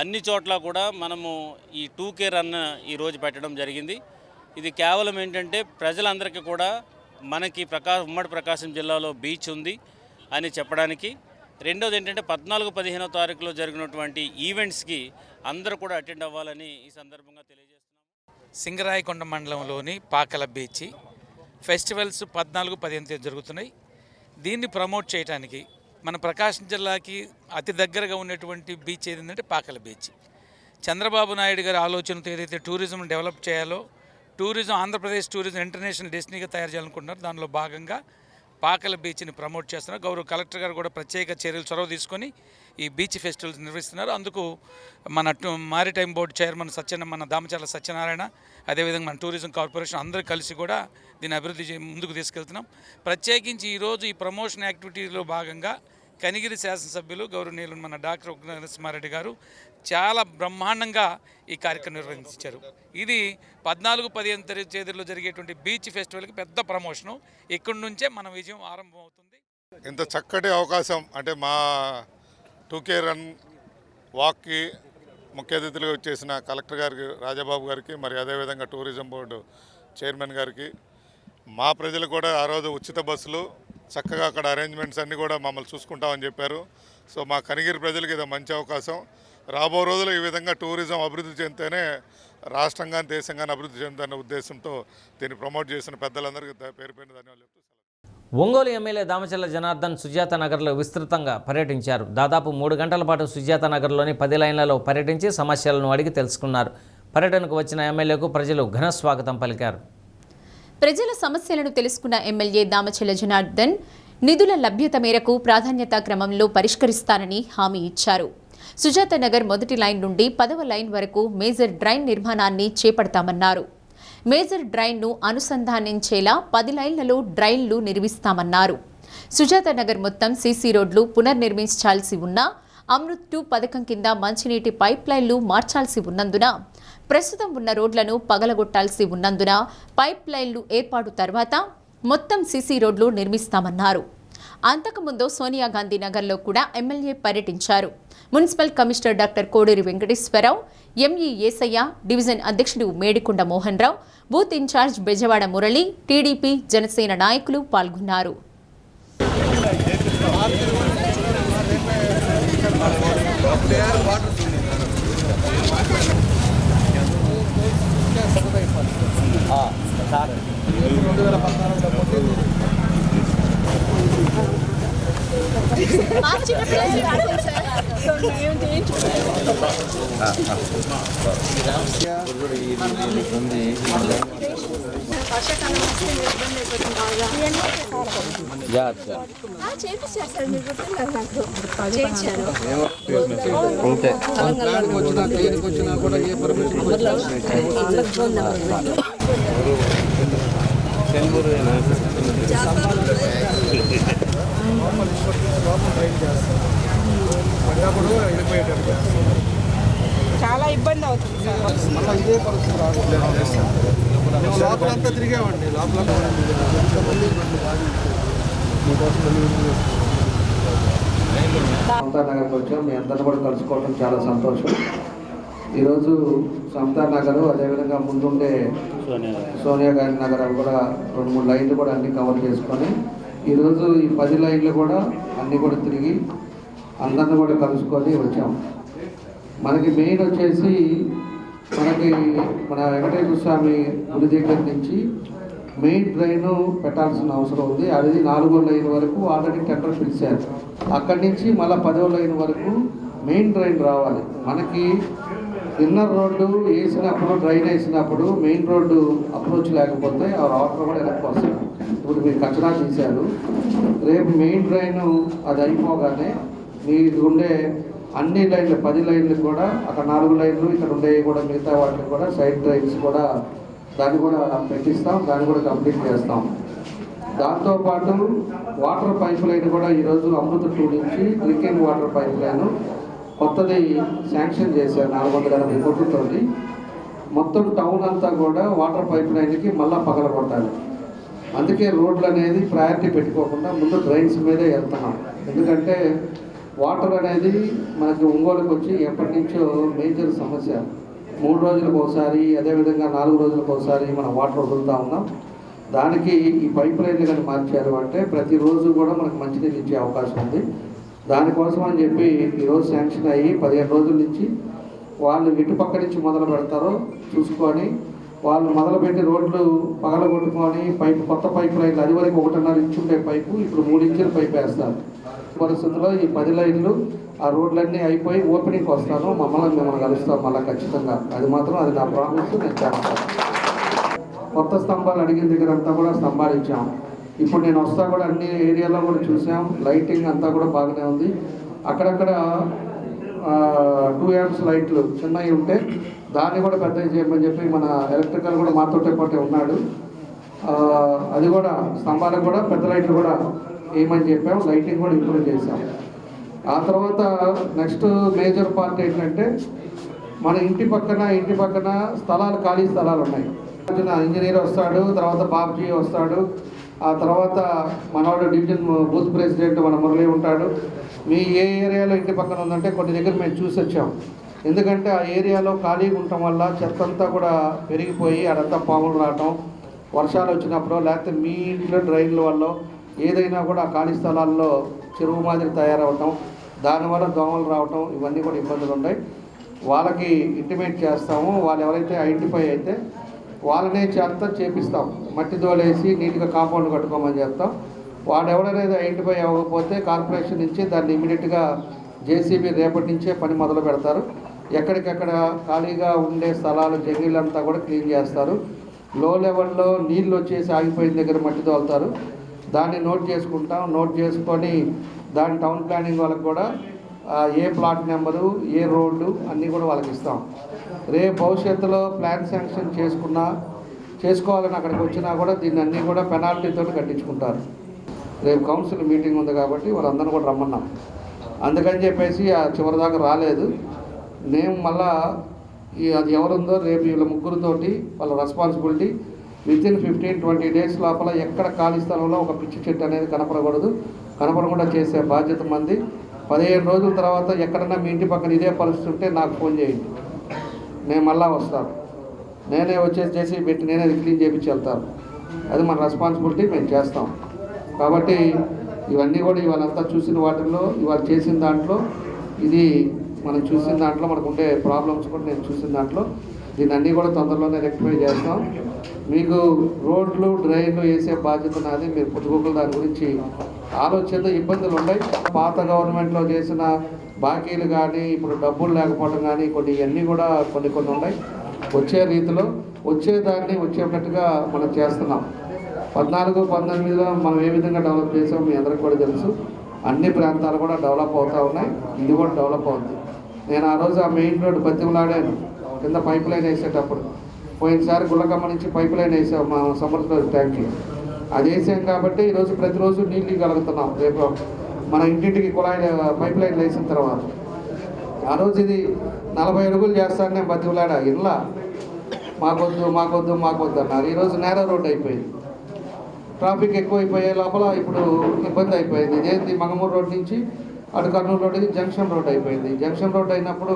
అన్ని చోట్ల కూడా మనము ఈ 2K రన్ ఈరోజు పెట్టడం జరిగింది. ఇది కేవలం ఏంటంటే ప్రజలందరికీ కూడా మనకి ఉమ్మడి ప్రకాశం జిల్లాలో బీచ్ ఉంది అని చెప్పడానికి. రెండోది ఏంటంటే 14-15 తారీఖులో జరిగినటువంటి ఈవెంట్స్కి అందరూ కూడా అటెండ్ అవ్వాలని ఈ సందర్భంగా తెలియజేస్తున్నాము. సింగరాయకొండ మండలంలోని పాకల బీచ్ ఫెస్టివల్స్ 14-15 జరుగుతున్నాయి. దీన్ని ప్రమోట్ చేయడానికి మన ప్రకాశం జిల్లాకి అతి దగ్గరగా ఉన్నటువంటి బీచ్ ఏదంటే పాకల బీచ్. చంద్రబాబు నాయుడు గారి ఆలోచనతో ఏదైతే టూరిజం డెవలప్ చేయాలో, ఆంధ్రప్రదేశ్ టూరిజం ఇంటర్నేషనల్ డెస్టినీగా తయారు చేయాలనుకుంటున్నారు, దానిలో భాగంగా పాకల బీచ్ని ప్రమోట్ చేస్తున్నారు. గౌరవ కలెక్టర్ గారు కూడా ప్రత్యేక చొరవ తీసుకొని ఈ బీచ్ ఫెస్టివల్స్ నిర్వహిస్తున్నారు. అందుకు మన మారిటైమ్ బోర్డు చైర్మన్ మన దామచర్ల సత్యనారాయణ, అదేవిధంగా మన టూరిజం కార్పొరేషన్ అందరూ కలిసి కూడా దీన్ని అభివృద్ధి ముందుకు తీసుకెళ్తున్నాం. ప్రత్యేకించి ఈరోజు ఈ ప్రమోషన్ యాక్టివిటీలో భాగంగా కనిగిరి శాసనసభ్యులు గౌరవనీయులు మన డాక్టర్ ఉగ్ర నరసింహారెడ్డి గారు చాలా బ్రహ్మాండంగా ఈ కార్యక్రమం నిర్వహించారు. ఇది 14-15 తేదీల్లో జరిగేటువంటి బీచ్ ఫెస్టివల్కి పెద్ద ప్రమోషను. ఇక్కడి నుంచే మన విజయం ఆరంభమవుతుంది. ఇంత చక్కటి అవకాశం అంటే మా 2K రన్ వాక్కి ముఖ్య అతిథులుగా వచ్చేసిన కలెక్టర్ గారికి, రాజాబాబు గారికి, మరి అదేవిధంగా టూరిజం బోర్డు చైర్మన్ గారికి, మా ప్రజలు కూడా ఆ రోజు ఉచిత బస్సులు చక్కగా అక్కడ అరేంజ్మెంట్స్ అన్నీ కూడా మమ్మల్ని చూసుకుంటామని చెప్పారు. సో మా కనిగిరి ప్రజలకు ఇది మంచి అవకాశం. రాబో రోజుల్లో ఈ విధంగా టూరిజం అభివృద్ధి చెందితేనే రాష్ట్రంగా, దేశంగా అభివృద్ధి చెందుతున్న ఉద్దేశంతో దీన్ని ప్రమోట్ చేసిన పెద్దలందరికీ పేరు పేరు ధన్యవాదాలు చెప్తూ. ఒంగోలు ఎమ్మెల్యే దామచర్ల జనార్దన్ సుజాత నగర్లో విస్తృతంగా పర్యటించారు. దాదాపు 3 గంటల పాటు సుజాత నగర్లోని 10 లైన్లలో పర్యటించి సమస్యలను అడిగి తెలుసుకున్నారు. పర్యటనకు వచ్చిన ఎమ్మెల్యేకు ప్రజలు ఘన స్వాగతం పలికారు. ప్రజల సమస్యలను తెలుసుకున్న ఎమ్మెల్యే దామచర్ల జనార్దన్ నిధుల లభ్యత మేరకు ప్రాధాన్యత క్రమంలో పరిష్కరిస్తానని హామీ ఇచ్చారు. సుజాత నగర్ మొదటి లైన్ నుండి 10వ లైన్ వరకు మేజర్ డ్రైన్ నిర్మాణాన్ని చేపడతామన్నారు. మేజర్ డ్రైన్ను అనుసంధానించేలా 10 లైన్లలో డ్రైన్లు నిర్మిస్తామన్నారు. సుజాత నగర్ మొత్తం సీసీ రోడ్లు పునర్నిర్మించాల్సి ఉన్నా అమృత్ 2 పథకం కింద మంచినీటి పైప్ లైన్లు మార్చాల్సి ఉన్నందున, ప్రస్తుతం ఉన్న రోడ్లను పగలగొట్టాల్సి ఉన్నందున పైప్ లైన్లు ఏర్పాటు తర్వాత మొత్తం సీసీ రోడ్లు నిర్మిస్తామన్నారు. అంతకుముందు సోనియా గాంధీ నగర్లో కూడా ఎమ్మెల్యే పర్యటించారు. Municipal commissioner doctor Koduri Venkateswara Rao, ME Esayya, division అధ్యక్షుడు Medikonda Mohan Rao, booth incharge Bezawada Murali, TDP, Janasena నాయకులు పాల్గొన్నారు. చాలా ఇబ్బంది అవుతుంది సార్. మళ్ళీ ఇదే పరిస్థితి రాదు. లోపలంతా తిరిగామండి. లోపల సమతా నగర్కి వచ్చాం. మీ అందరిని కూడా కలుసుకోవడం చాలా సంతోషం. ఈరోజు సమతా నగరు, అదేవిధంగా ముందుండే సోనియా గాంధీ నగర్ అవి కూడా 2-3 లైన్లు కూడా అన్నీ కవర్ చేసుకొని ఈరోజు ఈ 10 లైన్లు కూడా అన్నీ కూడా తిరిగి అందరిని కూడా కలుసుకొని వచ్చాం. మనకి మెయిన్ వచ్చేసి మన వెంకటేశ్వర స్వామి గుడి దగ్గర నుంచి మెయిన్ డ్రైన్ పెట్టాల్సిన అవసరం ఉంది. అది 4వ లైన్ వరకు ఆల్రెడీ టెండర్ పిలిచారు. అక్కడి నుంచి మళ్ళీ 10వ లైన్ వరకు మెయిన్ డ్రైన్ రావాలి. మనకి ఇన్నర్ రోడ్డు వేసినప్పుడు డ్రైన్ వేసినప్పుడు మెయిన్ రోడ్డు అప్రోచ్ లేకపోతే ఆ వాటర్ కూడా వెనక్కి వస్తుంది. ఇప్పుడు మీరు కచరా తీశారు, రేపు మెయిన్ డ్రైన్ అది అయిపోగానే మీకు ఉండే అన్ని లైన్లు 10 లైన్లు కూడా అక్కడ 4 లైన్లు ఇక్కడ ఉండేవి కూడా మిగతా వాటికి కూడా సైడ్ డ్రైన్స్ కూడా దాన్ని కూడా పెట్టిస్తాం, దాన్ని కూడా కంప్లీట్ చేస్తాం. దాంతోపాటు వాటర్ పైప్ లైన్ కూడా ఈరోజు అమృత 2 నుంచి డ్రింకింగ్ వాటర్ పైప్ లైన్ కొత్తది శాంక్షన్ చేశారు 480 కోట్లతోటి. మొత్తం టౌన్ అంతా కూడా వాటర్ పైప్ లైన్కి మళ్ళీ పగలగొట్టాలి. అందుకే రోడ్లు అనేది ప్రయారిటీ పెట్టుకోకుండా ముందు డ్రైన్స్ మీదే వెళ్తున్నాం. ఎందుకంటే వాటర్ అనేది మనకి ఒంగోలుకి వచ్చి ఎప్పటి నుంచో మేజర్ సమస్య. 3 రోజులకు ఒకసారి, అదేవిధంగా 4 రోజులకు ఒకసారి మనం వాటర్ వదులుతూ ఉన్నాం. దానికి ఈ పైప్ లైన్లు కానీ మార్చారు అంటే ప్రతిరోజు కూడా మనకు మంచినీళ్ళు ఇచ్చే అవకాశం ఉంది. దానికోసం అని చెప్పి ఈరోజు శాంక్షన్ అయ్యి 15 రోజుల నుంచి వాళ్ళు ఇటు పక్క నుంచి మొదలు పెడతారో చూసుకొని వాళ్ళు మొదలుపెట్టి రోడ్లు పగలగొట్టుకొని కొత్త పైపు లైన్లు, అది వరకు 1.5 ఇంచు ఉండే పైపు ఇప్పుడు 3 ఇంచుల పైపు వేస్తారు. పరిస్థితుల్లో ఈ 10 లైన్లు ఆ రోడ్లన్నీ అయిపోయి ఓపెనింగ్కి వస్తాను, మిమ్మల్ని కలుస్తాం మళ్ళీ ఖచ్చితంగా. అది నా ప్రామిస్, నేను చేస్తాను. కొత్త స్తంభాలు అడిగిన దగ్గర అంతా కూడా స్తంభాలు ఇచ్చాం. ఇప్పుడు నేను వస్తా కూడా అన్ని ఏరియాలో కూడా చూసాం, లైటింగ్ అంతా కూడా బాగానే ఉంది. అక్కడక్కడ 2 amps లైట్లు చిన్నవి ఉంటే దాన్ని కూడా పెద్దవి చేయమని చెప్పి మన ఎలక్ట్రికల్ కూడా మాతోటే పాటే ఉన్నాడు. అది కూడా స్తంభాలకు కూడా పెద్ద లైట్లు కూడా వేయమని చెప్పాం, లైటింగ్ కూడా ఇంప్రూవ్ చేసాం. ఆ తర్వాత నెక్స్ట్ మేజర్ పార్ట్ ఏంటంటే మన ఇంటి పక్కన స్థలాలు, ఖాళీ స్థలాలు ఉన్నాయి. ఇంజనీర్ వస్తాడు, తర్వాత బాబ్జీ వస్తాడు, ఆ తర్వాత మనవాడు డివిజన్ బూత్ ప్రెసిడెంట్ మన మురళి ఉంటాడు. మీ ఏ ఏరియాలో ఇంటి పక్కన ఉందంటే కొన్ని దగ్గర మేము చూసి వచ్చాం. ఎందుకంటే ఆ ఏరియాలో ఖాళీగా ఉండటం వల్ల చెత్త అంతా కూడా పెరిగిపోయి అదంతా పాములు రావటం, వర్షాలు వచ్చినప్పుడు లేకపోతే మీ ఇంట్లో డ్రైన్ల వల్ల ఏదైనా కూడా ఆ ఖాళీ స్థలాల్లో చెరువు మాదిరి తయారవటం, దానివల్ల దోమలు రావటం, ఇవన్నీ కూడా ఇబ్బందులు ఉన్నాయి. వాళ్ళకి ఇంటిమేట్ చేస్తాము. వాళ్ళు ఎవరైతే ఐడెంటిఫై అయితే వాళ్ళనే చేపిస్తాం, మట్టి దోలేసి నీట్గా కాంపౌండ్ కట్టుకోమని చెప్తాం. వాడు ఎవడనేది ఐడెంటిఫై అవ్వకపోతే కార్పొరేషన్ నుంచి దాన్ని ఇమీడియట్గా జేసీబీ రేపటి నుంచే పని మొదలు పెడతారు. ఎక్కడికెక్కడ ఖాళీగా ఉండే స్థలాలు, జంగిళ్ళంతా కూడా క్లీన్ చేస్తారు. లో లెవెల్లో నీళ్ళు వచ్చేసి ఆగిపోయిన దగ్గర మట్టి తోలుతారు. దాన్ని నోట్ చేసుకొని దాని టౌన్ ప్లానింగ్ వాళ్ళకి కూడా ఏ ప్లాట్ నెంబరు, ఏ రోడ్డు అన్నీ కూడా వాళ్ళకి ఇస్తాం. రేపు భవిష్యత్తులో ప్లాన్ శాంక్షన్ చేసుకోవాలని అక్కడికి వచ్చినా కూడా దీన్ని అన్నీ కూడా పెనాల్టీతో కట్టించుకుంటారు. రేపు కౌన్సిల్ మీటింగ్ ఉంది కాబట్టి వాళ్ళందరూ కూడా రమ్మన్నాం. అందుకని చెప్పేసి ఆ చివరిదాకా రాలేదు. నేను మళ్ళా అది ఎవరుందో రేపు వీళ్ళ ముగ్గురుతోటి వాళ్ళ రెస్పాన్సిబిలిటీ వితిన్ 15-20 days లోపల ఎక్కడ ఖాళీ స్థలంలో ఒక పిచ్చి చెట్టు అనేది కనపడకుండా చేసే బాధ్యత మంది. 15 రోజుల తర్వాత ఎక్కడన్నా మీ ఇంటి పక్కన ఇదే పరిస్థితి ఉంటే నాకు ఫోన్ చేయండి, నేను మళ్ళా వస్తాను. నేనే వచ్చేసి చేసి పెట్టి నేనే క్లీన్ చేయించి వెళ్తాను. అది మన రెస్పాన్సిబిలిటీ, మేము చేస్తాం. కాబట్టి ఇవన్నీ కూడా ఇవాళంతా చూసిన వాటిల్లో, ఇవాళ చేసిన దాంట్లో, ఇది మనం చూసిన దాంట్లో మనకు ఉండే ప్రాబ్లమ్స్ కూడా నేను చూసిన దాంట్లో దీన్ని అన్నీ కూడా తొందరలోనే రెక్టిఫై చేస్తాం. మీకు రోడ్లు, డ్రైన్లు వేసే బాధ్యత నాది. మీరు పుట్టుకోకలు దాని గురించి ఆలోచన, ఇబ్బందులు ఉన్నాయి. పాత గవర్నమెంట్లో చేసిన బాకీలు కానీ, ఇప్పుడు డబ్బులు లేకపోవడం కానీ ఇవన్నీ కూడా కొన్ని ఉన్నాయి. వచ్చే రీతిలో వచ్చేటట్టుగా మనం చేస్తున్నాం. 14-19లో మనం ఏ విధంగా డెవలప్ చేసామో మీ అందరికీ కూడా తెలుసు. అన్ని ప్రాంతాలు కూడా డెవలప్ అవుతూ ఉన్నాయి, ఇది కూడా డెవలప్ అవుతుంది. నేను ఆ రోజు ఆ మెయిన్ రోడ్డు బతిమలాడాను కింద పైప్ లైన్ వేసేటప్పుడు. పోయినసారి గుళ్ళకమ్మ నుంచి పైప్ లైన్ వేసాం మా సమ్మర్ స్టోరేజ్ ట్యాంక్కి. అది వేసాం కాబట్టి ఈరోజు ప్రతిరోజు నీళ్ళు ఇవ్వగలుగుతున్నాం. రేపు మన ఇంటింటికి కుళాయి పైప్ లైన్లు వేసిన తర్వాత ఆ రోజు ఇది 40 అడుగులు చేస్తాను నేను బతిమలాడా. ఇలా మాకొద్దు అన్నారు. ఈరోజు నేర రోడ్డు అయిపోయింది. ట్రాఫిక్ ఎక్కువైపోయే లోపల ఇప్పుడు ఇబ్బంది అయిపోయింది. ఇదేంటి మంగమూరు రోడ్ నుంచి అటు కర్నూలు రోడ్డుకి జంక్షన్ రోడ్ అయిపోయింది. జంక్షన్ రోడ్ అయినప్పుడు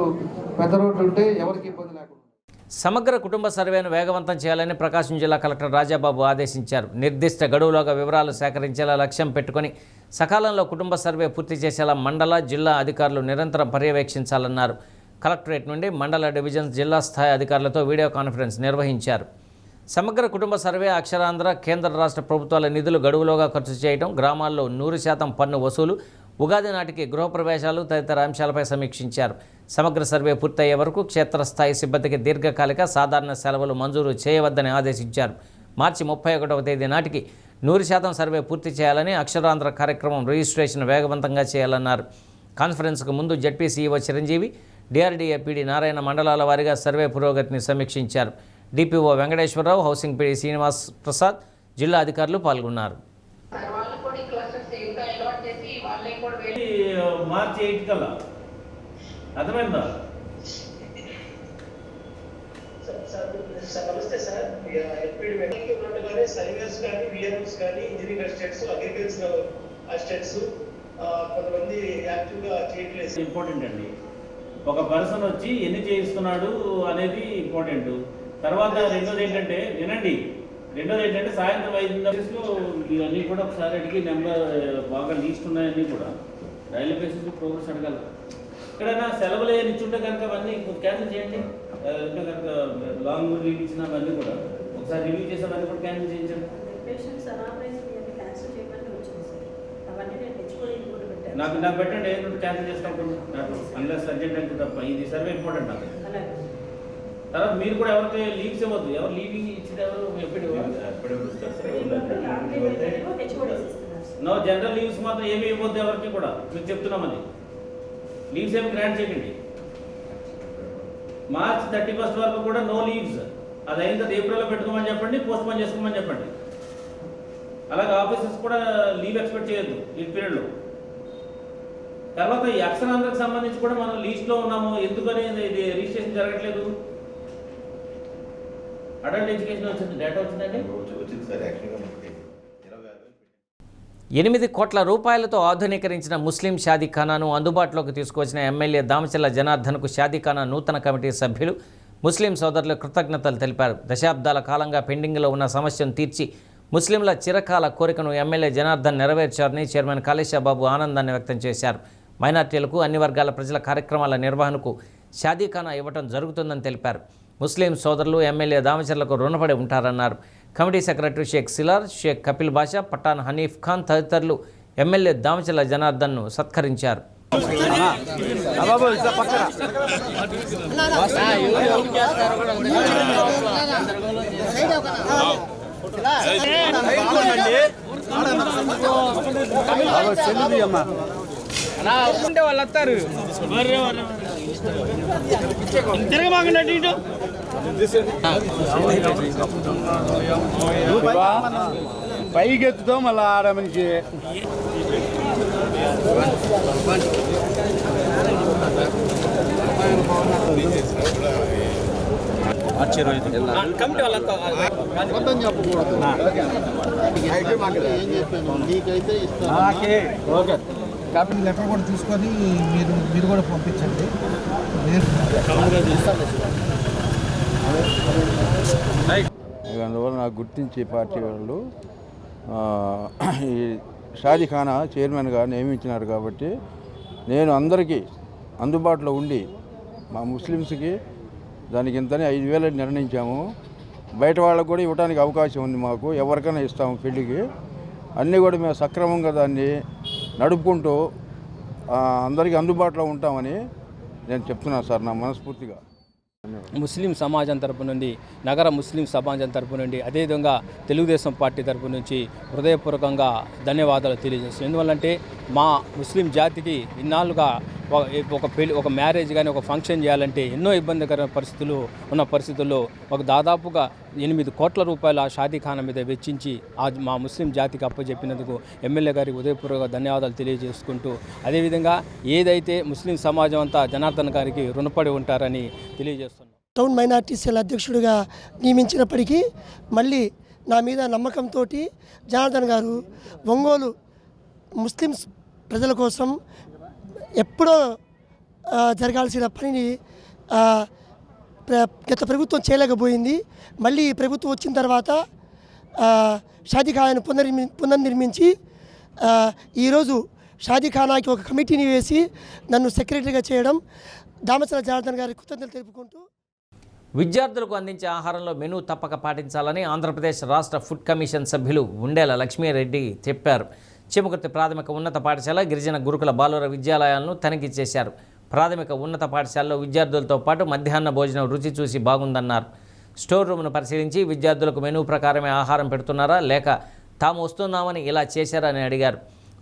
పెద్ద రోడ్డు ఉంటే ఎవరికి ఇబ్బంది లేకుండా. సమగ్ర కుటుంబ సర్వేను వేగవంతం చేయాలని ప్రకాశం జిల్లా కలెక్టర్ రాజాబాబు ఆదేశించారు. నిర్దిష్ట గడువులోగా వివరాలు సేకరించేలా లక్ష్యం పెట్టుకొని సకాలంలో కుటుంబ సర్వే పూర్తి చేసేలా మండల, జిల్లా అధికారులు నిరంతరం పర్యవేక్షించాలన్నారు. కలెక్టరేట్ నుండి మండల, డివిజన్, జిల్లా స్థాయి అధికారులతో వీడియో కాన్ఫరెన్స్ నిర్వహించారు. సమగ్ర కుటుంబ సర్వే అక్షరాంధ్ర, కేంద్ర రాష్ట్ర ప్రభుత్వాల నిధులు గడువులోగా ఖర్చు చేయడం, గ్రామాల్లో 100% పన్ను వసూలు, ఉగాది నాటికి గృహప్రవేశాలు తదితర అంశాలపై సమీక్షించారు. సమగ్ర సర్వే పూర్తయ్యే వరకు క్షేత్రస్థాయి సిబ్బందికి దీర్ఘకాలిక సాధారణ సెలవులు మంజూరు చేయవద్దని ఆదేశించారు. మార్చి 31వ తేదీ నాటికి 100% సర్వే పూర్తి చేయాలని, అక్షరాంధ్ర కార్యక్రమం రిజిస్ట్రేషన్ వేగవంతంగా చేయాలన్నారు. కాన్ఫరెన్స్కు ముందు ZP CEO Chiranjeevi, DRDA PD Narayana మండలాల వారీగా సర్వే పురోగతిని సమీక్షించారు. DPO Venkateswara Rao, housing PD Srinivas Prasad, జిల్లా అధికారులు పాల్గొన్నారు. మార్చి 8 కల్లా అర్థమైందా? నమస్తే సార్. ఎల్పీడీ ఉన్నట్టుగానే సర్వేస్ కానీ, విఆర్ఎంస్ కానీ, ఇంజనీరింగ్ అసిస్టెంట్స్, అగ్రికల్చర్ అసిస్టెంట్స్ కొంతమంది యాక్టివ్గా చేయట్లేదు. ఇంపార్టెంట్ అండి. ఒక పర్సన్ వచ్చి ఎన్ని చేయిస్తున్నాడు అనేది ఇంపార్టెంట్. తర్వాత రెండోది ఏంటంటే వినండి, సాయంత్రం 5 ఇవన్నీ కూడా ఒకసారి అడిగి నెంబర్ బాగా లీస్ట్ ఉన్నాయన్నీ కూడా రైల్వే బేసిస్ ప్రోగ్రెస్ అడగాలి. ఎక్కడైనా సెలవులు ఏమి ఇచ్చుంటే కనుక అవన్నీ క్యాన్సిల్ చేయండి. అంటే కనుక లాంగ్ లీవ్ ఇచ్చిన అవన్నీ కూడా ఒకసారి రివ్యూ చేసేవన్నీ కూడా క్యాన్సిల్ చేయించండి. నాకు పెట్టండి, ఏదో క్యాన్సిల్ చేస్తాను అన్లెస్ అర్జెంట్ అంటే తప్ప. ఇది సర్వే ఇంపార్టెంట్ నాకు. తర్వాత మీరు కూడా ఎవరికి లీవ్స్ ఇవ్వద్దు. ఎవరు లీవింగ్ ఇచ్చింది ఎవరు నో జనరల్ లీవ్స్ మాత్రం ఏమి ఇవ్వద్దు ఎవరికి కూడా. మీకు చెప్తున్నామని లీవ్స్ ఏమి గ్రాంట్ చేయండి. మార్చ్ 31 వరకు కూడా నో లీవ్స్. అది అయిన తర్వాత ఏప్రిల్లో పెట్టుకోమని చెప్పండి, పోస్ట్ పోన్ చేసుకోమని చెప్పండి. అలాగే ఆఫీసర్స్ కూడా లీవ్ ఎక్స్పెక్ట్ చేయొద్దు ఈ పీరియడ్లో. తర్వాత ఈ అక్షరాంధ్రకు సంబంధించి కూడా మనం లీస్ట్లో ఉన్నాము. ఎందుకని ఇది రిజిస్ట్రేషన్ జరగట్లేదు? అడల్ట్ ఎడ్యుకేషన్ వచ్చింది, డేటా వచ్చిందండి. 8 కోట్ల రూపాయలతో ఆధునీకరించిన ముస్లిం షాదీఖానాను అందుబాటులోకి తీసుకువచ్చిన ఎమ్మెల్యే దామచర్ల జనార్దన్కు షాదీఖానా నూతన కమిటీ సభ్యులు, ముస్లిం సోదరులు కృతజ్ఞతలు తెలిపారు. దశాబ్దాల కాలంగా పెండింగ్లో ఉన్న సమస్యను తీర్చి ముస్లింల చిరకాల కోరికను ఎమ్మెల్యే జనార్దన్ నెరవేర్చారని చైర్మన్ కాళేశ్వరబాబు ఆనందాన్ని వ్యక్తం చేశారు. మైనార్టీలకు, అన్ని వర్గాల ప్రజల కార్యక్రమాల నిర్వహణకు షాదీఖానా ఇవ్వడం జరుగుతుందని తెలిపారు. ముస్లిం సోదరులు ఎమ్మెల్యే దామచర్లకు రుణపడి ఉంటారన్నారు. కమిటీ సెక్రటరీ షేక్ సిలార్, షేక్ కపిల్ బాషా, పఠాన్ హనీఫ్ ఖాన్ తదితరులు ఎమ్మెల్యే దామచర్ల జనార్దన్ను సత్కరించారు. వాళ్ళు వస్తారు తిరగమాకండి. పైకి ఎత్తుతో మళ్ళీ ఆడ మనిషి కమిటీ వాళ్ళంతా చెప్పకూడదు. ఓకే కాబట్టి లెటర్ కూడా తీసుకొని మీరు కూడా పంపించండి. అందువల్ల నాకు గుర్తించి పార్టీ వాళ్ళు ఈ షాదీఖానా చైర్మన్గా నియమించినారు. కాబట్టి నేను అందరికీ అందుబాటులో ఉండి మా ముస్లిమ్స్కి దానికి ఇంతనే 5,000 నిర్ణయించాము. బయట వాళ్ళకు కూడా ఇవ్వడానికి అవకాశం ఉంది. మాకు ఎవరికైనా ఇస్తాము పెళ్ళికి. అన్నీ కూడా మేము సక్రమంగా దాన్ని నడుపుకుంటూ అందరికీ అందుబాటులో ఉంటామని నేను చెప్తున్నాను సార్, నా మనస్ఫూర్తిగా. ముస్లిం సమాజం తరపు నుండి, నగర ముస్లిం సమాజం తరపు నుండి, అదేవిధంగా తెలుగుదేశం పార్టీ తరపు నుంచి హృదయపూర్వకంగా ధన్యవాదాలు తెలియజేస్తాను. ఎందువల్లంటే మా ముస్లిం జాతికి ఇన్నాళ్ళుగా ఒక మ్యారేజ్ కానీ ఒక ఫంక్షన్ చేయాలంటే ఎన్నో ఇబ్బందికర పరిస్థితులు ఉన్న పరిస్థితుల్లో దాదాపుగా 8 కోట్ల రూపాయల షాదీఖానా మీద వెచ్చించి మా ముస్లిం జాతికి అప్పచెప్పినందుకు ఎమ్మెల్యే గారికి ఉదయపూర్వక ధన్యవాదాలు తెలియజేసుకుంటూ, అదేవిధంగా ఏదైతే ముస్లిం సమాజం అంతా జనార్దన్ గారికి రుణపడి ఉంటారని తెలియజేస్తున్నాం. టౌన్ మైనార్టీ సెల్ అధ్యక్షుడిగా నియమించినప్పటికీ మళ్ళీ నా మీద నమ్మకంతో జనార్దన్ గారు ఒంగోలు ముస్లిమ్స్ ప్రజల కోసం ఎప్పుడో జరగాల్సిన పనిని గత ప్రభుత్వం చేయలేకపోయింది. మళ్ళీ ఈ ప్రభుత్వం వచ్చిన తర్వాత షాదీఖానాను పునర్నిర్మించి ఈరోజు షాదీఖానాకి ఒక కమిటీని వేసి నన్ను సెక్రటరీగా చేయడం దామచర్ల జనార్దన్ గారికి కృతజ్ఞతలు తెలుపుకుంటూ, విద్యార్థులకు అందించే ఆహారంలో మెనూ తప్పక పాటించాలని ఆంధ్రప్రదేశ్ రాష్ట్ర ఫుడ్ కమిషన్ సభ్యులు ఉండేల లక్ష్మీరెడ్డి చెప్పారు. చిముకుర్తి ప్రాథమిక ఉన్నత పాఠశాల, గిరిజన గురుకుల బాలుర విద్యాలయాలను తనిఖీ చేశారు. ప్రాథమిక ఉన్నత పాఠశాలలో విద్యార్థులతో పాటు మధ్యాహ్న భోజనం రుచి చూసి బాగుందన్నారు. స్టోర్ రూమ్ను పరిశీలించి విద్యార్థులకు మెనూ ప్రకారమే ఆహారం పెడుతున్నారా లేక తాము వస్తున్నామని ఇలా చేశారని అడిగారు.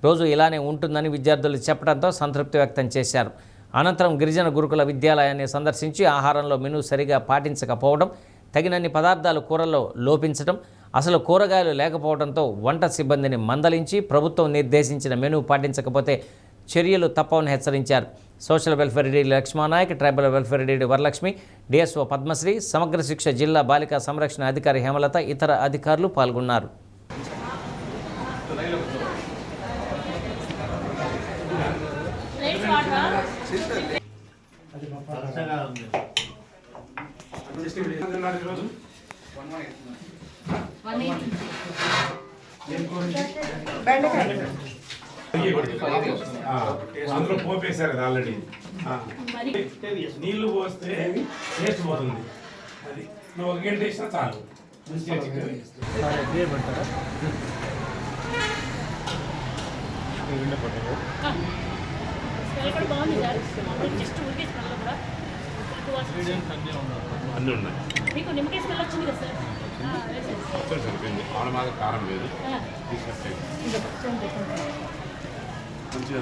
రోజు ఇలానే ఉంటుందని విద్యార్థులు చెప్పడంతో సంతృప్తి వ్యక్తం చేశారు. అనంతరం గిరిజన గురుకుల విద్యాలయాన్ని సందర్శించి ఆహారంలో మెనూ సరిగా పాటించకపోవడం, తగినన్ని పదార్థాలు కూరల్లో లోపించడం, అసలు కూరగాయలు లేకపోవడంతో వంట సిబ్బందిని మందలించి ప్రభుత్వం నిర్దేశించిన మెనూ పాటించకపోతే చర్యలు తప్పవని హెచ్చరించారు. Social welfare DD Lakshmana Nayak, tribal welfare DD Varalakshmi, DSO Padmasri, Samagra Shiksha జిల్లా బాలికా సంరక్షణ అధికారి హేమలత ఇతర అధికారులు పాల్గొన్నారు. అందులో పోపేశారు కదా ఆల్రెడీ. నీళ్లు పోస్తే టేస్ట్ పోతుంది. అది నువ్వు 1 గంట వేసినా చాలు. అన్నీ ఉన్నాయి. మీకు నిమ్మకాయ స్మెల్ వచ్చింది కదా సార్? సరిపోయింది. ఆవిడ మాకు కారం లేదు. మంచిగా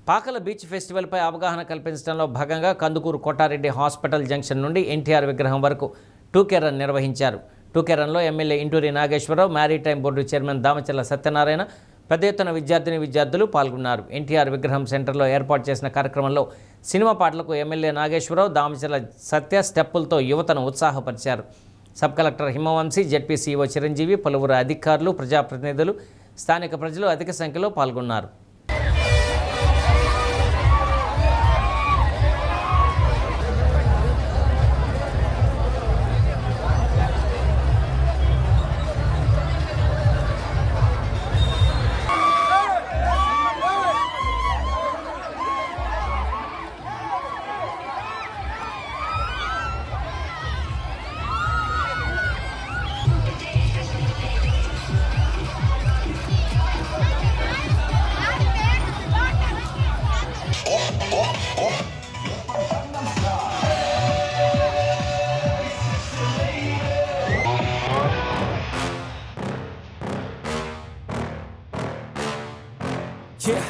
పాకల బీచ్ ఫెస్టివల్పై అవగాహన కల్పించడంలో భాగంగా కందుకూరు కొట్టారెడ్డి హాస్పిటల్ జంక్షన్ నుండి ఎన్టీఆర్ విగ్రహం వరకు 2K రన్ నిర్వహించారు. 2K రన్లో MLA Inturi Nageswara Rao, maritime board chairman Damacharla Satyanarayana, పెద్ద ఎత్తున విద్యార్థులు పాల్గొన్నారు. ఎన్టీఆర్ విగ్రహం సెంటర్లో ఏర్పాటు చేసిన కార్యక్రమంలో సినిమా పాటలకు ఎమ్మెల్యే నాగేశ్వరరావు, దామచర్ల సత్య స్టెప్పులతో యువతను ఉత్సాహపరిచారు. Sub collector Himavamsi, ZP CEO Chiranjeevi, పలువురు అధికారులు, ప్రజాప్రతినిధులు, స్థానిక ప్రజలు అధిక సంఖ్యలో పాల్గొన్నారు. Yeah.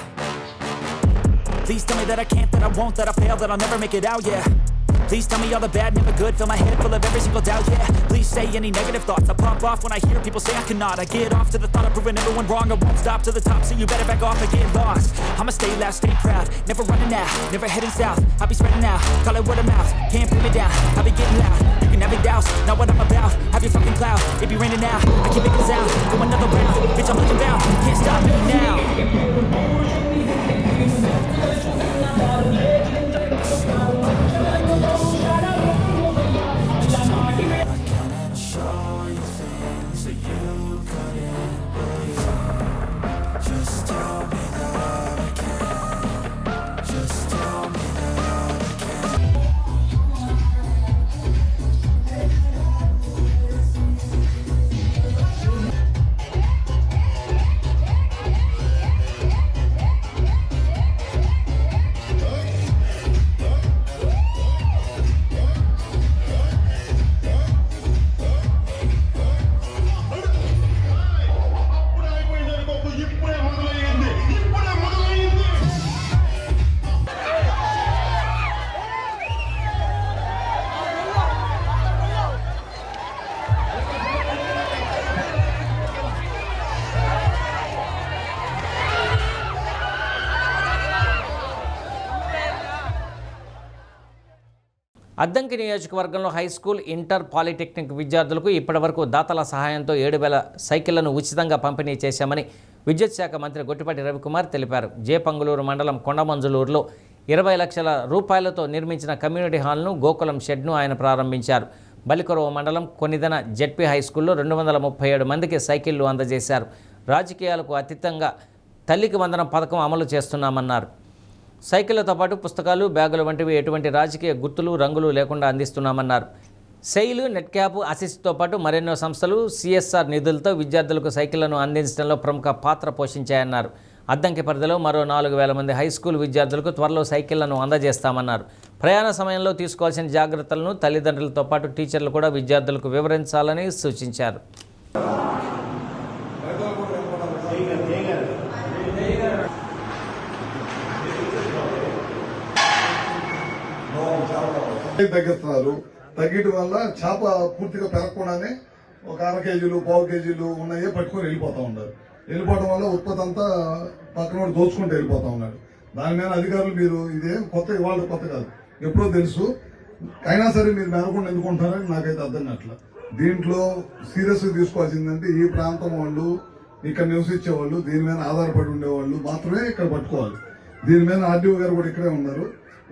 Please tell me that I can't, that I won't, that I fail, that I'll never make it out, yeah. Please tell me all the bad, never good, fill my head full of every single doubt, yeah. Please say any negative thoughts, I pop off when I hear people say I cannot. I get off to the thought of proving everyone wrong, I won't stop to the top, so you better back off and get lost. I'ma stay loud, stay proud, never running out, never heading south. I'll be spreading out, call it word of mouth, can't put me down, I'll be getting loud. You can have it doubts, not what I'm about, have your fucking cloud, it be raining now, I keep making sound, go another round, bitch I'm looking bound, can't stop me now. Addanki నియోజకవర్గంలో high school, inter, polytechnic విద్యార్థులకు ఇప్పటివరకు దాతల సహాయంతో 7,000 సైకిళ్లను ఉచితంగా పంపిణీ చేశామని విద్యుత్ శాఖ మంత్రి గొట్టిపాటి రవికుమార్ తెలిపారు. జేపంగులూరు మండలం కొండమంజులూరులో 20 లక్షల రూపాయలతో నిర్మించిన కమ్యూనిటీ హాల్ను, గోకులం షెడ్ను ఆయన ప్రారంభించారు. బలికొరవ మండలం కొనిదన జెడ్పీ హై స్కూల్లో 237 మందికి సైకిళ్లు అందజేశారు. రాజకీయాలకు అతీతంగా తల్లికి వందనం పథకం అమలు చేస్తున్నామన్నారు. సైకిళ్లతో పాటు పుస్తకాలు, బ్యాగులు వంటివి ఎటువంటి రాజకీయ గుర్తులు, రంగులు లేకుండా అందిస్తున్నామన్నారు. సెయిల్, నెట్ క్యాప్, అసిస్ట్తో పాటు మరెన్నో సంస్థలు సిఎస్ఆర్ నిధులతో విద్యార్థులకు సైకిళ్లను అందించడంలో ప్రముఖ పాత్ర పోషించాయన్నారు. అద్దంకి పరిధిలో మరో 4,000 మంది హైస్కూల్ విద్యార్థులకు త్వరలో సైకిళ్లను అందజేస్తామన్నారు. ప్రయాణ సమయంలో తీసుకోవాల్సిన జాగ్రత్తలను తల్లిదండ్రులతో పాటు టీచర్లు కూడా విద్యార్థులకు వివరించాలని సూచించారు. తగ్గిస్తున్నారు. తగ్గడం వల్ల చేప పూర్తిగా పెరగకుండానే ఒక 1/2 కేజీలు 1/4 కేజీలు ఉన్నాయే పట్టుకొని వెళ్ళిపోతా ఉన్నారు. వెళ్ళిపోవడం వల్ల ఉత్పత్తి అంతా పక్కన దోచుకుంటూ వెళ్ళిపోతా ఉన్నాడు. దాని మీద అధికారులు మీరు ఇదేం కొత్త, ఇవాళ కొత్త కాదు, ఎప్పుడో తెలుసు, అయినా సరే మీరు మెరకుండా ఎందుకుంటారని నాకైతే అర్థం కావట్లా. దీంట్లో సీరియస్గా తీసుకోవాల్సిందంటే ఈ ప్రాంతం వాళ్ళు, ఇక్కడ నివసించేవాళ్ళు, దీని మీద ఆధారపడి ఉండేవాళ్ళు మాత్రమే ఇక్కడ పట్టుకోవాలి. దీని మీద ఆర్డీఓ గారు కూడా ఇక్కడే ఉన్నారు.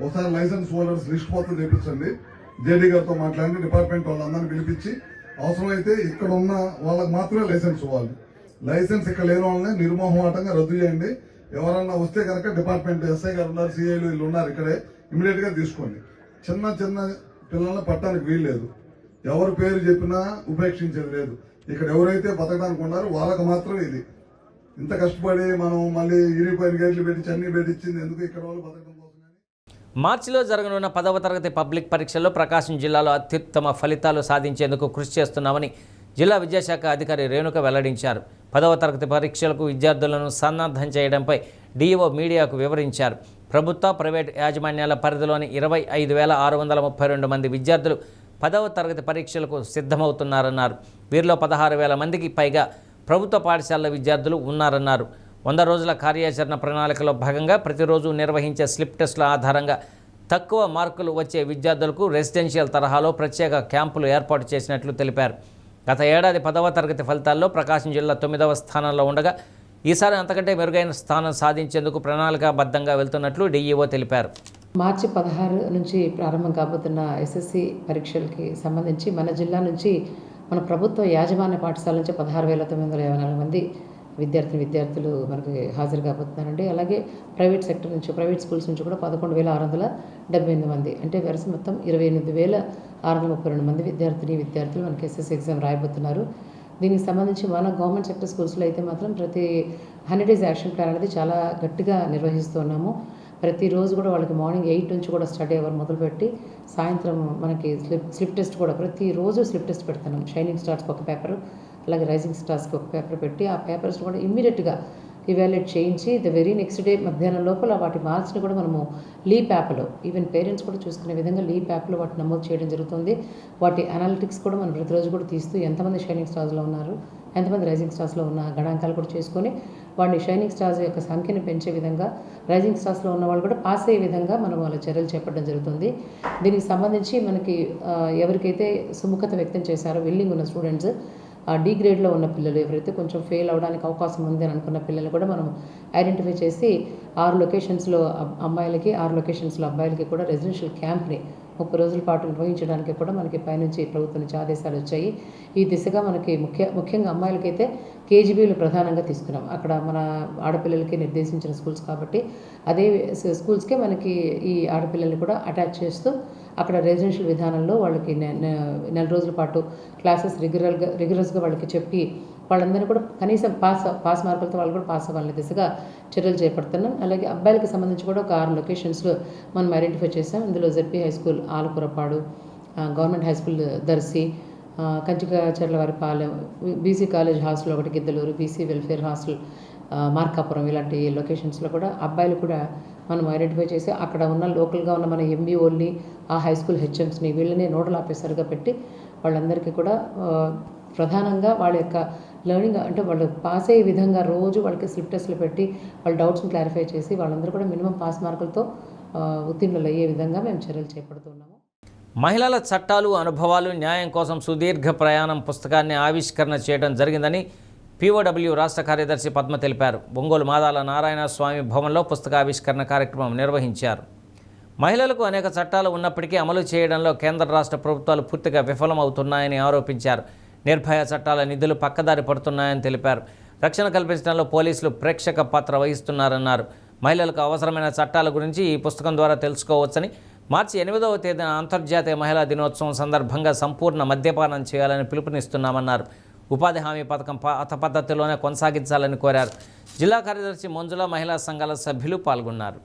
ఒకసారి లైసెన్స్ హోల్డర్స్ లిస్ట్ పోతే తెప్పించండి. జేడీ గారితో మాట్లాడి డిపార్ట్మెంట్ వాళ్ళందరినీ పిలిపించి అవసరమైతే ఇక్కడ ఉన్న వాళ్ళకి మాత్రమే లైసెన్స్ ఇవ్వాలి. లైసెన్స్ ఇక్కడ లేని వాళ్ళని నిర్మోహమాటంగా రద్దు చేయండి. ఎవరన్నా వస్తే కనుక డిపార్ట్మెంట్ ఎస్ఐ గారు ఉన్నారు, సిఐలు వీళ్ళు ఉన్నారు ఇక్కడే, ఇమీడియట్ గా తీసుకోండి. చిన్న చిన్న పిల్లల్ని పట్టడానికి వీల్లేదు. ఎవరు పేరు చెప్పినా ఉపేక్షించేది లేదు. ఇక్కడ ఎవరైతే బతకడానికి ఉన్నారో వాళ్ళకి మాత్రం ఇది. ఇంత కష్టపడి మనం మళ్ళీ ఇరిపోయిన గేట్లు పెట్టించి అన్ని పెట్టించింది ఎందుకు? ఇక్కడ వాళ్ళు బతకడం కోసం. మార్చిలో జరగనున్న 10వ తరగతి పబ్లిక్ పరీక్షల్లో ప్రకాశం జిల్లాలో అత్యుత్తమ ఫలితాలు సాధించేందుకు కృషి చేస్తున్నామని జిల్లా విద్యాశాఖ అధికారి రేణుక వెల్లడించారు. 10వ తరగతి పరీక్షలకు విద్యార్థులను సన్నద్ధం చేయడంపై డీఈఓ మీడియాకు వివరించారు. ప్రభుత్వ, ప్రైవేట్ యాజమాన్యాల పరిధిలోని 25,632 మంది విద్యార్థులు 10వ తరగతి పరీక్షలకు సిద్ధమవుతున్నారన్నారు. వీరిలో 16,000 మందికి పైగా ప్రభుత్వ పాఠశాలల విద్యార్థులు ఉన్నారన్నారు. 100 రోజుల కార్యాచరణ ప్రణాళికలో భాగంగా ప్రతిరోజు నిర్వహించే స్లిప్ టెస్టుల ఆధారంగా తక్కువ మార్కులు వచ్చే విద్యార్థులకు రెసిడెన్షియల్ తరహాలో ప్రత్యేక క్యాంపులు ఏర్పాటు చేసినట్లు తెలిపారు. గత ఏడాది 10వ తరగతి ఫలితాల్లో ప్రకాశం జిల్లా 9వ స్థానంలో ఉండగా ఈసారి అంతకంటే మెరుగైన స్థానం సాధించేందుకు ప్రణాళికాబద్ధంగా వెళ్తున్నట్లు డీఈఓ తెలిపారు. మార్చి 16 నుంచి ప్రారంభం కాబోతున్న ఎస్ఎస్సి పరీక్షలకి సంబంధించి మన జిల్లా నుంచి, మన ప్రభుత్వ యాజమాన్య పాఠశాల నుంచి 16,954 మంది విద్యార్థులు మనకి హాజరు కాబోతున్నారండి. అలాగే ప్రైవేట్ సెక్టర్ నుంచి, ప్రైవేట్ స్కూల్స్ నుంచి కూడా 11,678 మంది, అంటే వరుస మొత్తం 28,632 మంది విద్యార్థులు మనకి ఎస్ఎస్సి ఎగ్జామ్ రాయబోతున్నారు. దీనికి సంబంధించి మన గవర్నమెంట్ సెక్టర్ స్కూల్స్లో అయితే మాత్రం ప్రతి 100 డేస్ యాక్షన్ ప్లాన్ అనేది చాలా గట్టిగా నిర్వహిస్తున్నాము. ప్రతిరోజు కూడా వాళ్ళకి మార్నింగ్ 8 నుంచి కూడా స్టడీ అవర్ మొదలుపెట్టి సాయంత్రం మనకి స్లిప్ టెస్ట్ కూడా ప్రతిరోజు స్లిప్ టెస్ట్ పెడుతున్నాం. షైనింగ్ స్టార్స్కి ఒక పేపరు, అలాగే రైజింగ్ స్టార్స్కి ఒక పేపర్ పెట్టి ఆ పేపర్స్ కూడా ఇమ్మీడియట్గా ఇవాల్యుయేట్ చేయించి ద వెరీ నెక్స్ట్ డే మధ్యాహ్నం లోపల వాటి మార్క్స్ని కూడా మనము లీప్ యాప్లో, ఈవెన్ పేరెంట్స్ కూడా చూసుకునే విధంగా లీప్ యాప్లో వాటి నమోదు చేయడం జరుగుతుంది. వాటి అనాలిటిక్స్ కూడా మనం ప్రతిరోజు కూడా తీస్తూ ఎంతమంది షైనింగ్ స్టార్స్లో ఉన్నారు, ఎంతమంది రైజింగ్ స్టార్స్లో ఉన్న గణాంకాలు కూడా చేసుకొని వాడిని షైనింగ్ స్టార్స్ యొక్క సంఖ్యను పెంచే విధంగా, రైజింగ్ స్టార్స్లో ఉన్న వాళ్ళు కూడా పాస్ అయ్యే విధంగా మనం వాళ్ళ చర్యలు చేపట్టడం జరుగుతుంది. దీనికి సంబంధించి మనకి ఎవరికైతే సుముఖత వ్యక్తం చేశారో విల్లింగ్ ఉన్న స్టూడెంట్స్, డి గ్రేడ్లో ఉన్న పిల్లలు ఎవరైతే కొంచెం ఫెయిల్ అవడానికి అవకాశం ఉంది అని అనుకున్న పిల్లలు కూడా మనం ఐడెంటిఫై చేసి 6 లొకేషన్స్లో అమ్మాయిలకి, 6 లొకేషన్స్లో అబ్బాయిలకి కూడా రెసిడెన్షియల్ క్యాంప్ని 30 రోజుల పాటు నిర్వహించడానికి కూడా మనకి పైనుంచి ప్రభుత్వం నుంచి ఆదేశాలు వచ్చాయి. ఈ దిశగా మనకి ముఖ్యంగా అమ్మాయిలకైతే కేజీబీలు ప్రధానంగా తీసుకున్నాం. అక్కడ మన ఆడపిల్లలకి నిర్దేశించిన స్కూల్స్ కాబట్టి అదే స్కూల్స్కే మనకి ఈ ఆడపిల్లల్ని కూడా అటాచ్ చేస్తూ అక్కడ రెసిడెన్షియల్ విధానంలో వాళ్ళకి నెల రోజుల పాటు క్లాసెస్ రిగరస్గా వాళ్ళకి చెప్పి వాళ్ళందరినీ కూడా కనీసం పాస్ మార్కులతో వాళ్ళు కూడా పాస్ అవ్వాలనే దిశగా చర్యలు చేపడుతున్నాం. అలాగే అబ్బాయిలకి సంబంధించి కూడా ఒక 6 లొకేషన్స్లో మనం ఐడెంటిఫై చేసాం. ఇందులో ZP high school Alakurapadu, government high school Darsi, Kanchikacharlavaripalem, BC college hostel ఒకటి Giddaluru, BC welfare hostel Markapuram, ఇలాంటి లొకేషన్స్లో కూడా అబ్బాయిలు కూడా మనం ఐడెంటిఫై చేసి అక్కడ ఉన్న లోకల్గా ఉన్న మన ఎంబీఓల్ని, ఆ హై స్కూల్ హెచ్ఎంస్ని వీళ్ళని నోడల్ ఆఫీసర్గా పెట్టి వాళ్ళందరికీ కూడా ప్రధానంగా వాళ్ళ యొక్క లెర్నింగ్ అంటే వాళ్ళు పాస్ అయ్యే విధంగా రోజు వాళ్ళకి స్లిప్ టెస్ట్లు పెట్టి వాళ్ళ డౌట్స్ని క్లారిఫై చేసి వాళ్ళందరూ కూడా మినిమం పాస్ మార్కులతో ఉత్తీర్ణులు అయ్యే విధంగా మేము చర్యలు చేపడుతున్నాము. మహిళల చట్టాలు, అనుభవాలు, న్యాయం కోసం సుదీర్ఘ ప్రయాణం పుస్తకాన్ని ఆవిష్కరణ చేయడం జరిగిందని పీఓడబ్ల్యూ రాష్ట్ర కార్యదర్శి పద్మ తెలిపారు. ఒంగోలు మాదాల నారాయణ స్వామి భవన్లో పుస్తకావిష్కరణ కార్యక్రమం నిర్వహించారు. మహిళలకు అనేక చట్టాలు ఉన్నప్పటికీ అమలు చేయడంలో కేంద్ర రాష్ట్ర ప్రభుత్వాలు పూర్తిగా విఫలమవుతున్నాయని ఆరోపించారు. నిర్భయ చట్టాల నిధులు పక్కదారి పడుతున్నాయని తెలిపారు. రక్షణ కల్పించడంలో పోలీసులు ప్రేక్షక పాత్ర వహిస్తున్నారన్నారు. మహిళలకు అవసరమైన చట్టాల గురించి ఈ పుస్తకం ద్వారా తెలుసుకోవచ్చని, మార్చి 8వ తేదీన అంతర్జాతీయ మహిళా దినోత్సవం సందర్భంగా సంపూర్ణ మద్యపానం చేయాలని పిలుపునిస్తున్నామన్నారు. ఉపాధి హామీ పథకం పాత పద్ధతిలోనే కొనసాగించాలని కోరారు. జిల్లా కార్యదర్శి మంజుల, మహిళా సంఘాల సభ్యులు పాల్గొన్నారు.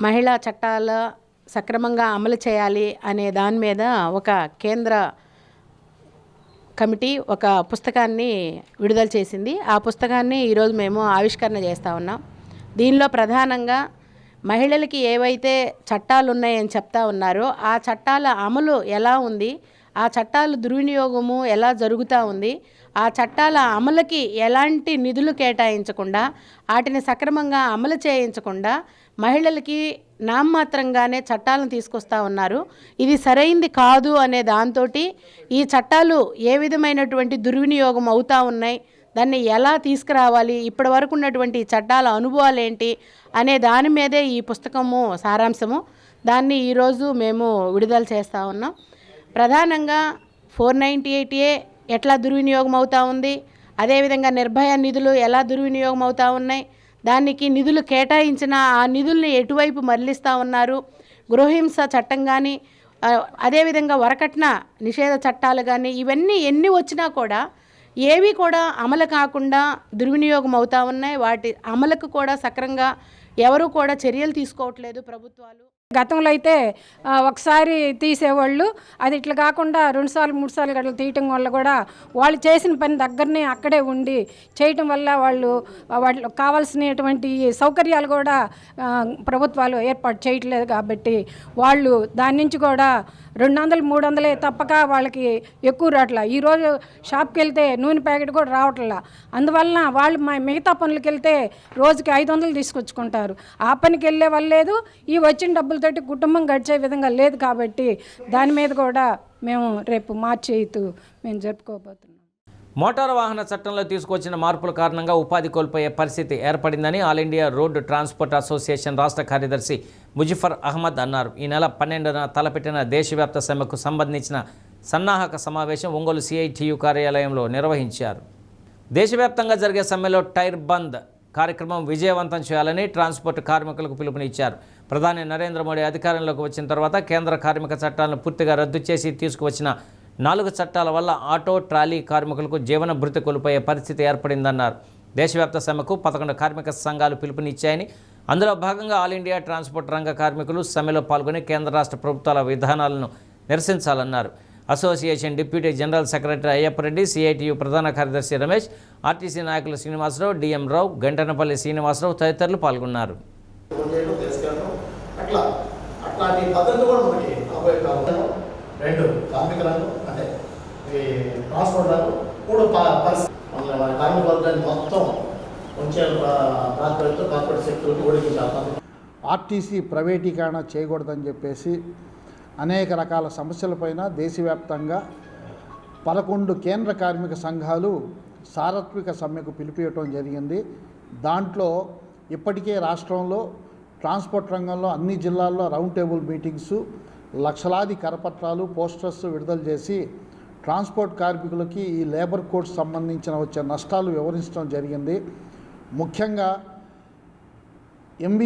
మహిళా చట్టాల సక్రమంగా అమలు చేయాలి అనే దాని మీద ఒక కేంద్ర కమిటీ ఒక పుస్తకాన్ని విడుదల చేసింది. ఆ పుస్తకాన్ని ఈరోజు మేము ఆవిష్కరణ చేస్తూ ఉన్నాం. దీనిలో ప్రధానంగా మహిళలకి ఏవైతే చట్టాలు ఉన్నాయని చెప్తా ఉన్నారో ఆ చట్టాల అమలు ఎలా ఉంది, ఆ చట్టాల దుర్వినియోగము ఎలా జరుగుతూ ఉంది, ఆ చట్టాల అమలుకి ఎలాంటి నిధులు కేటాయించకుండా వాటిని సక్రమంగా అమలు చేయించకుండా మహిళలకి నామమాత్రంగానే చట్టాలను తీసుకొస్తూ ఉన్నారు. ఇది సరైంది కాదు అనే దాంతో ఈ చట్టాలు ఏ విధమైనటువంటి దుర్వినియోగం అవుతూ ఉన్నాయి, దాన్ని ఎలా తీసుకురావాలి, ఇప్పటి వరకు ఉన్నటువంటి చట్టాల అనుభవాలు ఏంటి అనే దాని మీదే ఈ పుస్తకము సారాంశము. దాన్ని ఈరోజు మేము విడుదల చేస్తూ ఉన్నాం. ప్రధానంగా 498A ఎట్లా దుర్వినియోగం అవుతూ ఉంది, అదేవిధంగా నిర్భయ నిధులు ఎలా దుర్వినియోగం అవుతూ ఉన్నాయి, దానికి నిధులు కేటాయించిన ఆ నిధుల్ని ఎటువైపు మరలిస్తూ ఉన్నారు, గృహహింస చట్టం కానీ అదేవిధంగా వరకట్న నిషేధ చట్టాలు కానీ ఇవన్నీ ఎన్ని వచ్చినా కూడా ఏవి కూడా అమలు కాకుండా దుర్వినియోగం అవుతూ ఉన్నాయి. వాటి అమలుకు కూడా సక్రంగా ఎవరు కూడా చర్యలు తీసుకోవట్లేదు ప్రభుత్వాలు. గతంలో అయితే ఒకసారి తీసేవాళ్ళు, అది ఇట్లా కాకుండా 2 సార్లు 3 సార్లు గట్ల తీయటం వల్ల కూడా వాళ్ళు చేసిన పని దగ్గరనే అక్కడే ఉండి చేయటం వల్ల వాళ్ళు కావాల్సినటువంటి సౌకర్యాలు కూడా ప్రభుత్వాలు ఏర్పాటు చేయట్లేదు. కాబట్టి వాళ్ళు దాని నుంచి కూడా 200-300 తప్పక వాళ్ళకి ఎక్కువ రావట్లా. ఈరోజు షాప్కి వెళ్తే నూనె ప్యాకెట్ కూడా రావట్లా. అందువలన వాళ్ళు మిగతా పనులకి వెళ్తే రోజుకి 500 తీసుకొచ్చుకుంటారు. ఆ పనికి వెళ్ళే వాళ్ళు లేదు, ఈ వచ్చిన డబ్బులతోటి కుటుంబం గడిచే విధంగా లేదు. కాబట్టి దాని మీద కూడా మేము రేపు మార్చి 8 మేము జరుపుకోబోతున్నాం. మోటారు వాహన చట్టంలో తీసుకొచ్చిన మార్పుల కారణంగా ఉపాధి కోల్పోయే పరిస్థితి ఏర్పడిందని all India road transport association రాష్ట్ర కార్యదర్శి ముజఫర్ అహ్మద్ అన్నారు. ఈ నెల 12న తలపెట్టిన దేశవ్యాప్త సమ్మెకు సంబంధించిన సన్నాహక సమావేశం ఒంగోలు CITU కార్యాలయంలో నిర్వహించారు. దేశవ్యాప్తంగా జరిగే సమ్మెలో టైర్ బంద్ కార్యక్రమం విజయవంతం చేయాలని ట్రాన్స్పోర్ట్ కార్మికులకు పిలుపునిచ్చారు. ప్రధాని నరేంద్ర మోడీ అధికారంలోకి వచ్చిన తర్వాత కేంద్ర కార్మిక చట్టాలను పూర్తిగా రద్దు చేసి తీసుకువచ్చిన 4 చట్టాల వల్ల ఆటో, ట్రాలీ కార్మికులకు జీవన భృతి కోల్పోయే పరిస్థితి ఏర్పడిందన్నారు. దేశవ్యాప్త సమ్మెకు 11 కార్మిక సంఘాలు పిలుపునిచ్చాయని, అందులో భాగంగా ఆల్ ఇండియా ట్రాన్స్పోర్ట్ రంగ కార్మికులు సమ్మెలో పాల్గొని కేంద్ర రాష్ట్ర ప్రభుత్వాల విధానాలను నిరసించాలన్నారు. Association deputy general secretary Ayyappa Reddy, CITU ప్రధాన కార్యదర్శి రమేష్, RTC నాయకులు శ్రీనివాసరావు, DM రావు, గంటనపల్లి శ్రీనివాసరావు తదితరులు పాల్గొన్నారు. అట్లాంటి పద్ధతి కూడా మనకి రాబోయే కాలంలో 2 కార్మిక రంగం అంటే ఈ ట్రాన్స్పోర్ట్ రంగం 3 కార్మిక వర్గాన్ని మొత్తం ఉంచే కార్పొరేట్ సెక్టర్కి ఓడించాలి. RTC ప్రైవేటీకరణ చేయకూడదని చెప్పేసి అనేక రకాల సమస్యలపైన దేశవ్యాప్తంగా 11 కేంద్ర కార్మిక సంఘాలు సార్వత్రిక సమ్మెకు పిలిపియటం జరిగింది. దాంట్లో ఇప్పటికే రాష్ట్రంలో ట్రాన్స్పోర్ట్ రంగంలో అన్ని జిల్లాల్లో రౌండ్ టేబుల్ మీటింగ్స్, లక్షలాది కరపత్రాలు, పోస్టర్స్ విడుదల చేసి ట్రాన్స్పోర్ట్ కార్మికులకి ఈ లేబర్ కోడ్స్ సంబంధించిన వచ్చే నష్టాలు వివరించడం జరిగింది. ముఖ్యంగా MV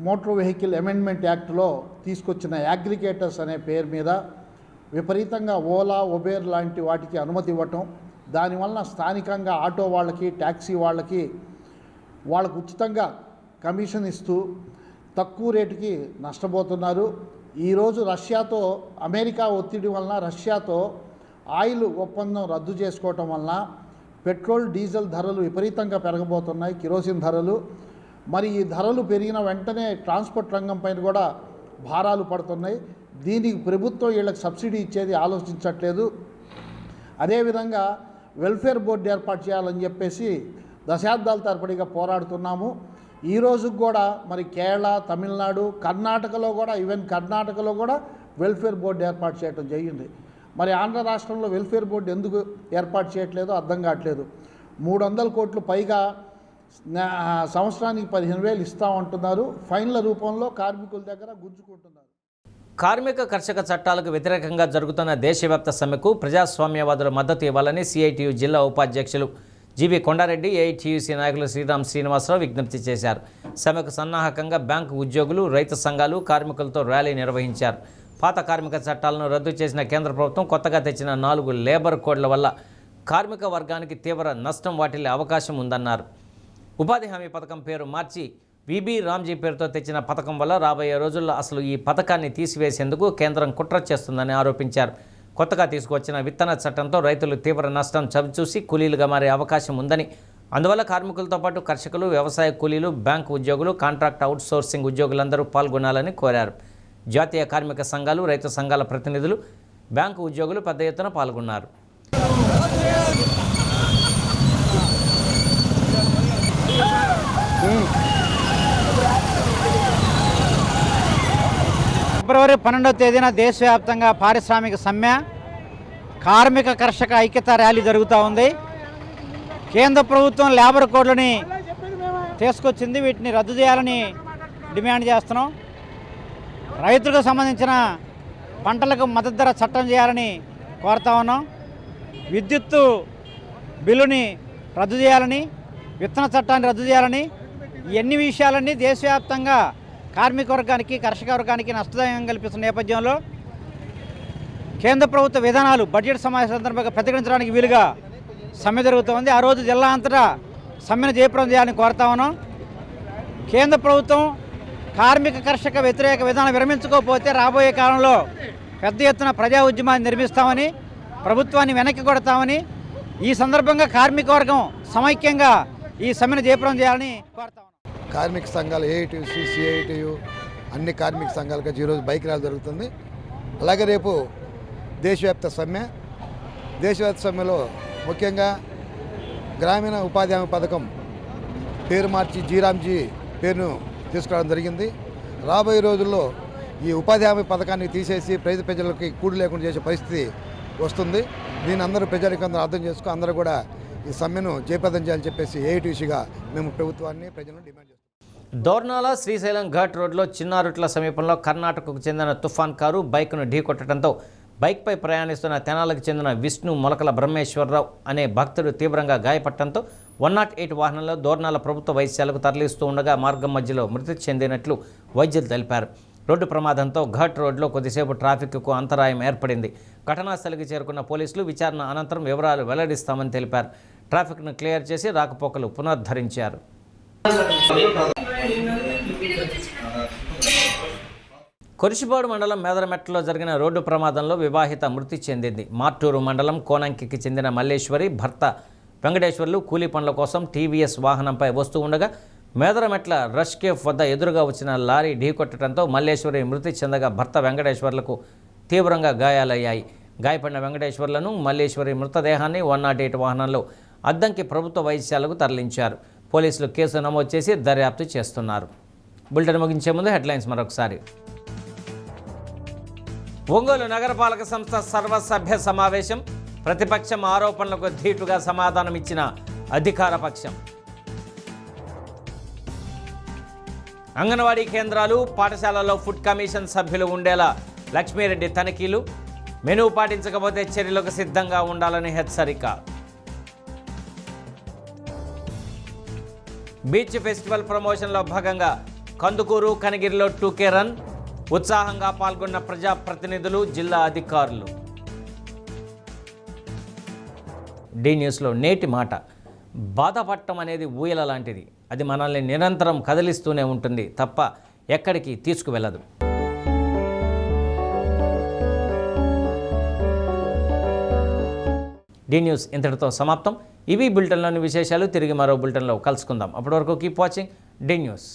మోటార్ వెహికల్ అమెండ్మెంట్ యాక్ట్లో తీసుకొచ్చిన అగ్రిగేటర్స్ అనే పేరు మీద విపరీతంగా ఓలా, ఉబేర్ లాంటి వాటికి అనుమతి ఇవ్వటం, దానివల్ల స్థానికంగా ఆటో వాళ్ళకి, ట్యాక్సీ వాళ్ళకి ఉచితంగా కమిషన్ ఇస్తూ తక్కువ రేటుకి నష్టపోతున్నారు. ఈరోజు రష్యాతో అమెరికా ఒత్తిడి వలన రష్యాతో ఆయిల్ ఒప్పందం రద్దు చేసుకోవటం వలన పెట్రోల్, డీజిల్ ధరలు విపరీతంగా పెరగబోతున్నాయి, కిరోసిన్ ధరలు. మరి ఈ ధరలు పెరిగిన వెంటనే ట్రాన్స్పోర్ట్ రంగం పైన కూడా భారాలు పడుతున్నాయి. దీనికి ప్రభుత్వం వీళ్ళకి సబ్సిడీ ఇచ్చేది ఆలోచించట్లేదు. అదేవిధంగా వెల్ఫేర్ బోర్డు ఏర్పాటు చేయాలని చెప్పేసి దశాబ్దాల తరబడిగా పోరాడుతున్నాము. ఈ రోజుకు కూడా మరి కేరళ, తమిళనాడు, కర్ణాటకలో కూడా వెల్ఫేర్ బోర్డు ఏర్పాటు చేయడం జరిగింది. మరి ఆంధ్ర రాష్ట్రంలో వెల్ఫేర్ బోర్డు ఎందుకు ఏర్పాటు చేయట్లేదో అర్థం కావట్లేదు. 300 కోట్లు పైగా సంవత్సరానికి 15,000 ఇస్తామంటున్నారు, ఫైన్ల రూపంలో కార్మికుల దగ్గర గుంజుకుంటున్నారు. కార్మిక కర్షక చట్టాలకు వ్యతిరేకంగా జరుగుతున్న దేశవ్యాప్త సమ్మెకు ప్రజాస్వామ్యవాదుల మద్దతు ఇవ్వాలని సిఐటియు జిల్లా ఉపాధ్యక్షులు జీవి కొండారెడ్డి, ఏఐటియుసి నాయకులు శ్రీరామ్ శ్రీనివాసరావు విజ్ఞప్తి చేశారు. సమ్మెకు సన్నాహకంగా బ్యాంకు ఉద్యోగులు, రైతు సంఘాలు, కార్మికులతో ర్యాలీ నిర్వహించారు. పాత కార్మిక చట్టాలను రద్దు చేసిన కేంద్ర ప్రభుత్వం కొత్తగా తెచ్చిన 4 లేబర్ కోడ్ల వల్ల కార్మిక వర్గానికి తీవ్ర నష్టం వాటిల్లే అవకాశం ఉందన్నారు. ఉపాధి హామీ పథకం పేరు మార్చి విబి రామ్జీ పేరుతో తెచ్చిన పథకం వల్ల రాబోయే రోజుల్లో అసలు ఈ పథకాన్ని తీసివేసేందుకు కేంద్రం కుట్ర చేస్తుందని ఆరోపించారు. కొత్తగా తీసుకువచ్చిన విత్తన చట్టంతో రైతులు తీవ్ర నష్టం చవిచూసి కూలీలుగా మారే అవకాశం ఉందని, అందువల్ల కార్మికులతో పాటు కర్షకులు, వ్యవసాయ కూలీలు, బ్యాంకు ఉద్యోగులు, కాంట్రాక్ట్ అవుట్సోర్సింగ్ ఉద్యోగులందరూ పాల్గొనాలని కోరారు. జాతీయ కార్మిక సంఘాలు, రైతు సంఘాల ప్రతినిధులు, బ్యాంకు ఉద్యోగులు పెద్ద ఎత్తున పాల్గొన్నారు. ఫిబ్రవరి 12వ తేదీన దేశవ్యాప్తంగా పారిశ్రామిక సమ్మె, కార్మిక కర్షక ఐక్యత ర్యాలీ జరుగుతూ ఉంది. కేంద్ర ప్రభుత్వం లేబర్ కోడ్లని తీసుకొచ్చింది, వీటిని రద్దు చేయాలని డిమాండ్ చేస్తున్నాం. రైతులకు సంబంధించిన పంటలకు మద్దతు ధర చట్టం చేయాలని కోరుతా ఉన్నాం. విద్యుత్తు బిల్లుని రద్దు చేయాలని, విత్తన చట్టాన్ని రద్దు చేయాలని, ఇవన్నీ విషయాలన్నీ దేశవ్యాప్తంగా కార్మిక వర్గానికి, కర్షక వర్గానికి నష్టదాయం కల్పిస్తున్న నేపథ్యంలో కేంద్ర ప్రభుత్వ విధానాలు బడ్జెట్ సమావేశం సందర్భంగా ప్రతిఘటించడానికి వీలుగా సమ్మె జరుగుతోంది. ఆ రోజు జిల్లా అంతటా సమ్మెను జయప్రదం చేయాలని కోరుతా ఉన్నాం. కేంద్ర ప్రభుత్వం కార్మిక కర్షక వ్యతిరేక విధానం విరమించుకోకపోతే రాబోయే కాలంలో పెద్ద ఎత్తున ప్రజా ఉద్యమాన్ని నిర్మిస్తామని, ప్రభుత్వాన్ని వెనక్కి కొడతామని, ఈ సందర్భంగా కార్మిక వర్గం సమైక్యంగా ఈ సమ్మెను జయప్రదం చేయాలని కోరుతా ఉన్నాం. కార్మిక సంఘాలు ఏఐటియుసి, సిఐటియు అన్ని కార్మిక సంఘాలకు ఈరోజు బైక్ ర్యాలీ జరుగుతుంది. అలాగే రేపు దేశవ్యాప్త సమ్మె. దేశవ్యాప్త సమ్మెలో ముఖ్యంగా గ్రామీణ ఉపాధి హామీ పథకం పేరు మార్చి జీరామ్జీ పేరును తీసుకురావడం జరిగింది. రాబోయే రోజుల్లో ఈ ఉపాధి హామీ పథకాన్ని తీసేసి ప్రజలకి కూడు లేకుండా చేసే పరిస్థితి వస్తుంది. దీన్ని అందరూ ప్రజానికందరూ అర్థం చేసుకుని అందరూ కూడా ఈ సమ్మెను జయప్రదం చేయాలని చెప్పేసి ఏఐటియుసిగా మేము ప్రభుత్వాన్ని, ప్రజలను డిమాండ్ చేస్తాం. దోర్నాల శ్రీశైలం ఘాట్ రోడ్లో చిన్నారుట్ల సమీపంలో కర్ణాటకకు చెందిన తుఫాన్ కారు బైక్ను ఢీకొట్టడంతో బైక్పై ప్రయాణిస్తున్న తెనాలకు చెందిన విష్ణు మొలకల బ్రహ్మేశ్వరరావు అనే భక్తుడు తీవ్రంగా గాయపడటంతో 108 వాహనంలో దోర్నాల ప్రభుత్వ వైద్యశాలకు తరలిస్తూ ఉండగా మార్గం మధ్యలో మృతి చెందినట్లు వైద్యులు తెలిపారు. రోడ్డు ప్రమాదంతో ఘాట్ రోడ్లో కొద్దిసేపు ట్రాఫిక్కు అంతరాయం ఏర్పడింది. ఘటనాస్థలికి చేరుకున్న పోలీసులు విచారణ అనంతరం వివరాలు వెల్లడిస్తామని తెలిపారు. ట్రాఫిక్ను క్లియర్ చేసి రాకపోకలు పునరుద్ధరించారు. కొరిసిపాడు మండలం మేదరమెట్టలో జరిగిన రోడ్డు ప్రమాదంలో వివాహిత మృతి చెందింది. మార్టూరు మండలం కోనంకికి చెందిన మల్లేశ్వరి భర్త వెంకటేశ్వర్లు కూలీ పనుల కోసం టీవీఎస్ వాహనంపై వస్తూ ఉండగా మేదరమెట్ల రష్ కేఫ్ వద్ద ఎదురుగా వచ్చిన లారీ ఢీకొట్టడంతో మల్లేశ్వరి మృతి చెందగా భర్త వెంకటేశ్వర్లకు తీవ్రంగా గాయాలయ్యాయి. గాయపడిన వెంకటేశ్వర్లను, మల్లేశ్వరి మృతదేహాన్ని 108 వాహనంలో అద్దంకి ప్రభుత్వ వైద్యశాలకు తరలించారు. పోలీసులు కేసు నమోదు చేసి దర్యాప్తు చేస్తున్నారు. బులెటిన్ ముగించే ముందు హెడ్లైన్స్ మరొకసారి. ఒంగోలు నగరపాలక సంస్థ సర్వసభ్య సమావేశం. ప్రతిపక్షం ఆరోపణలకు ధీటుగా సమాధానమిచ్చిన అధికార పక్షం. అంగన్వాడీ కేంద్రాలు, పాఠశాలల్లో ఫుడ్ కమిషన్ సభ్యులు ఉండేలా లక్ష్మీరెడ్డి తనిఖీలు. మెనూ పాటించకపోతే చర్యలకు సిద్ధంగా ఉండాలని హెచ్చరిక. బీచ్ ఫెస్టివల్ ప్రమోషన్లో భాగంగా కందుకూరు, కనిగిరిలో 2K రన్. ఉత్సాహంగా పాల్గొన్న ప్రజాప్రతినిధులు, జిల్లా అధికారులు. డి న్యూస్లో నేటి మాట. బాధపడటం అనేది ఊయల లాంటిది. అది మనల్ని నిరంతరం కదిలిస్తూనే ఉంటుంది తప్ప ఎక్కడికి తీసుకువెళ్ళదు. డి న్యూస్ ఇంతటితో సమాప్తం. ఇవి బులెటిన్లోని విశేషాలు. తిరిగి మరో బులెటిన్లో కలుసుకుందాం. అప్పటి వరకు కీప్ వాచింగ్ డి న్యూస్.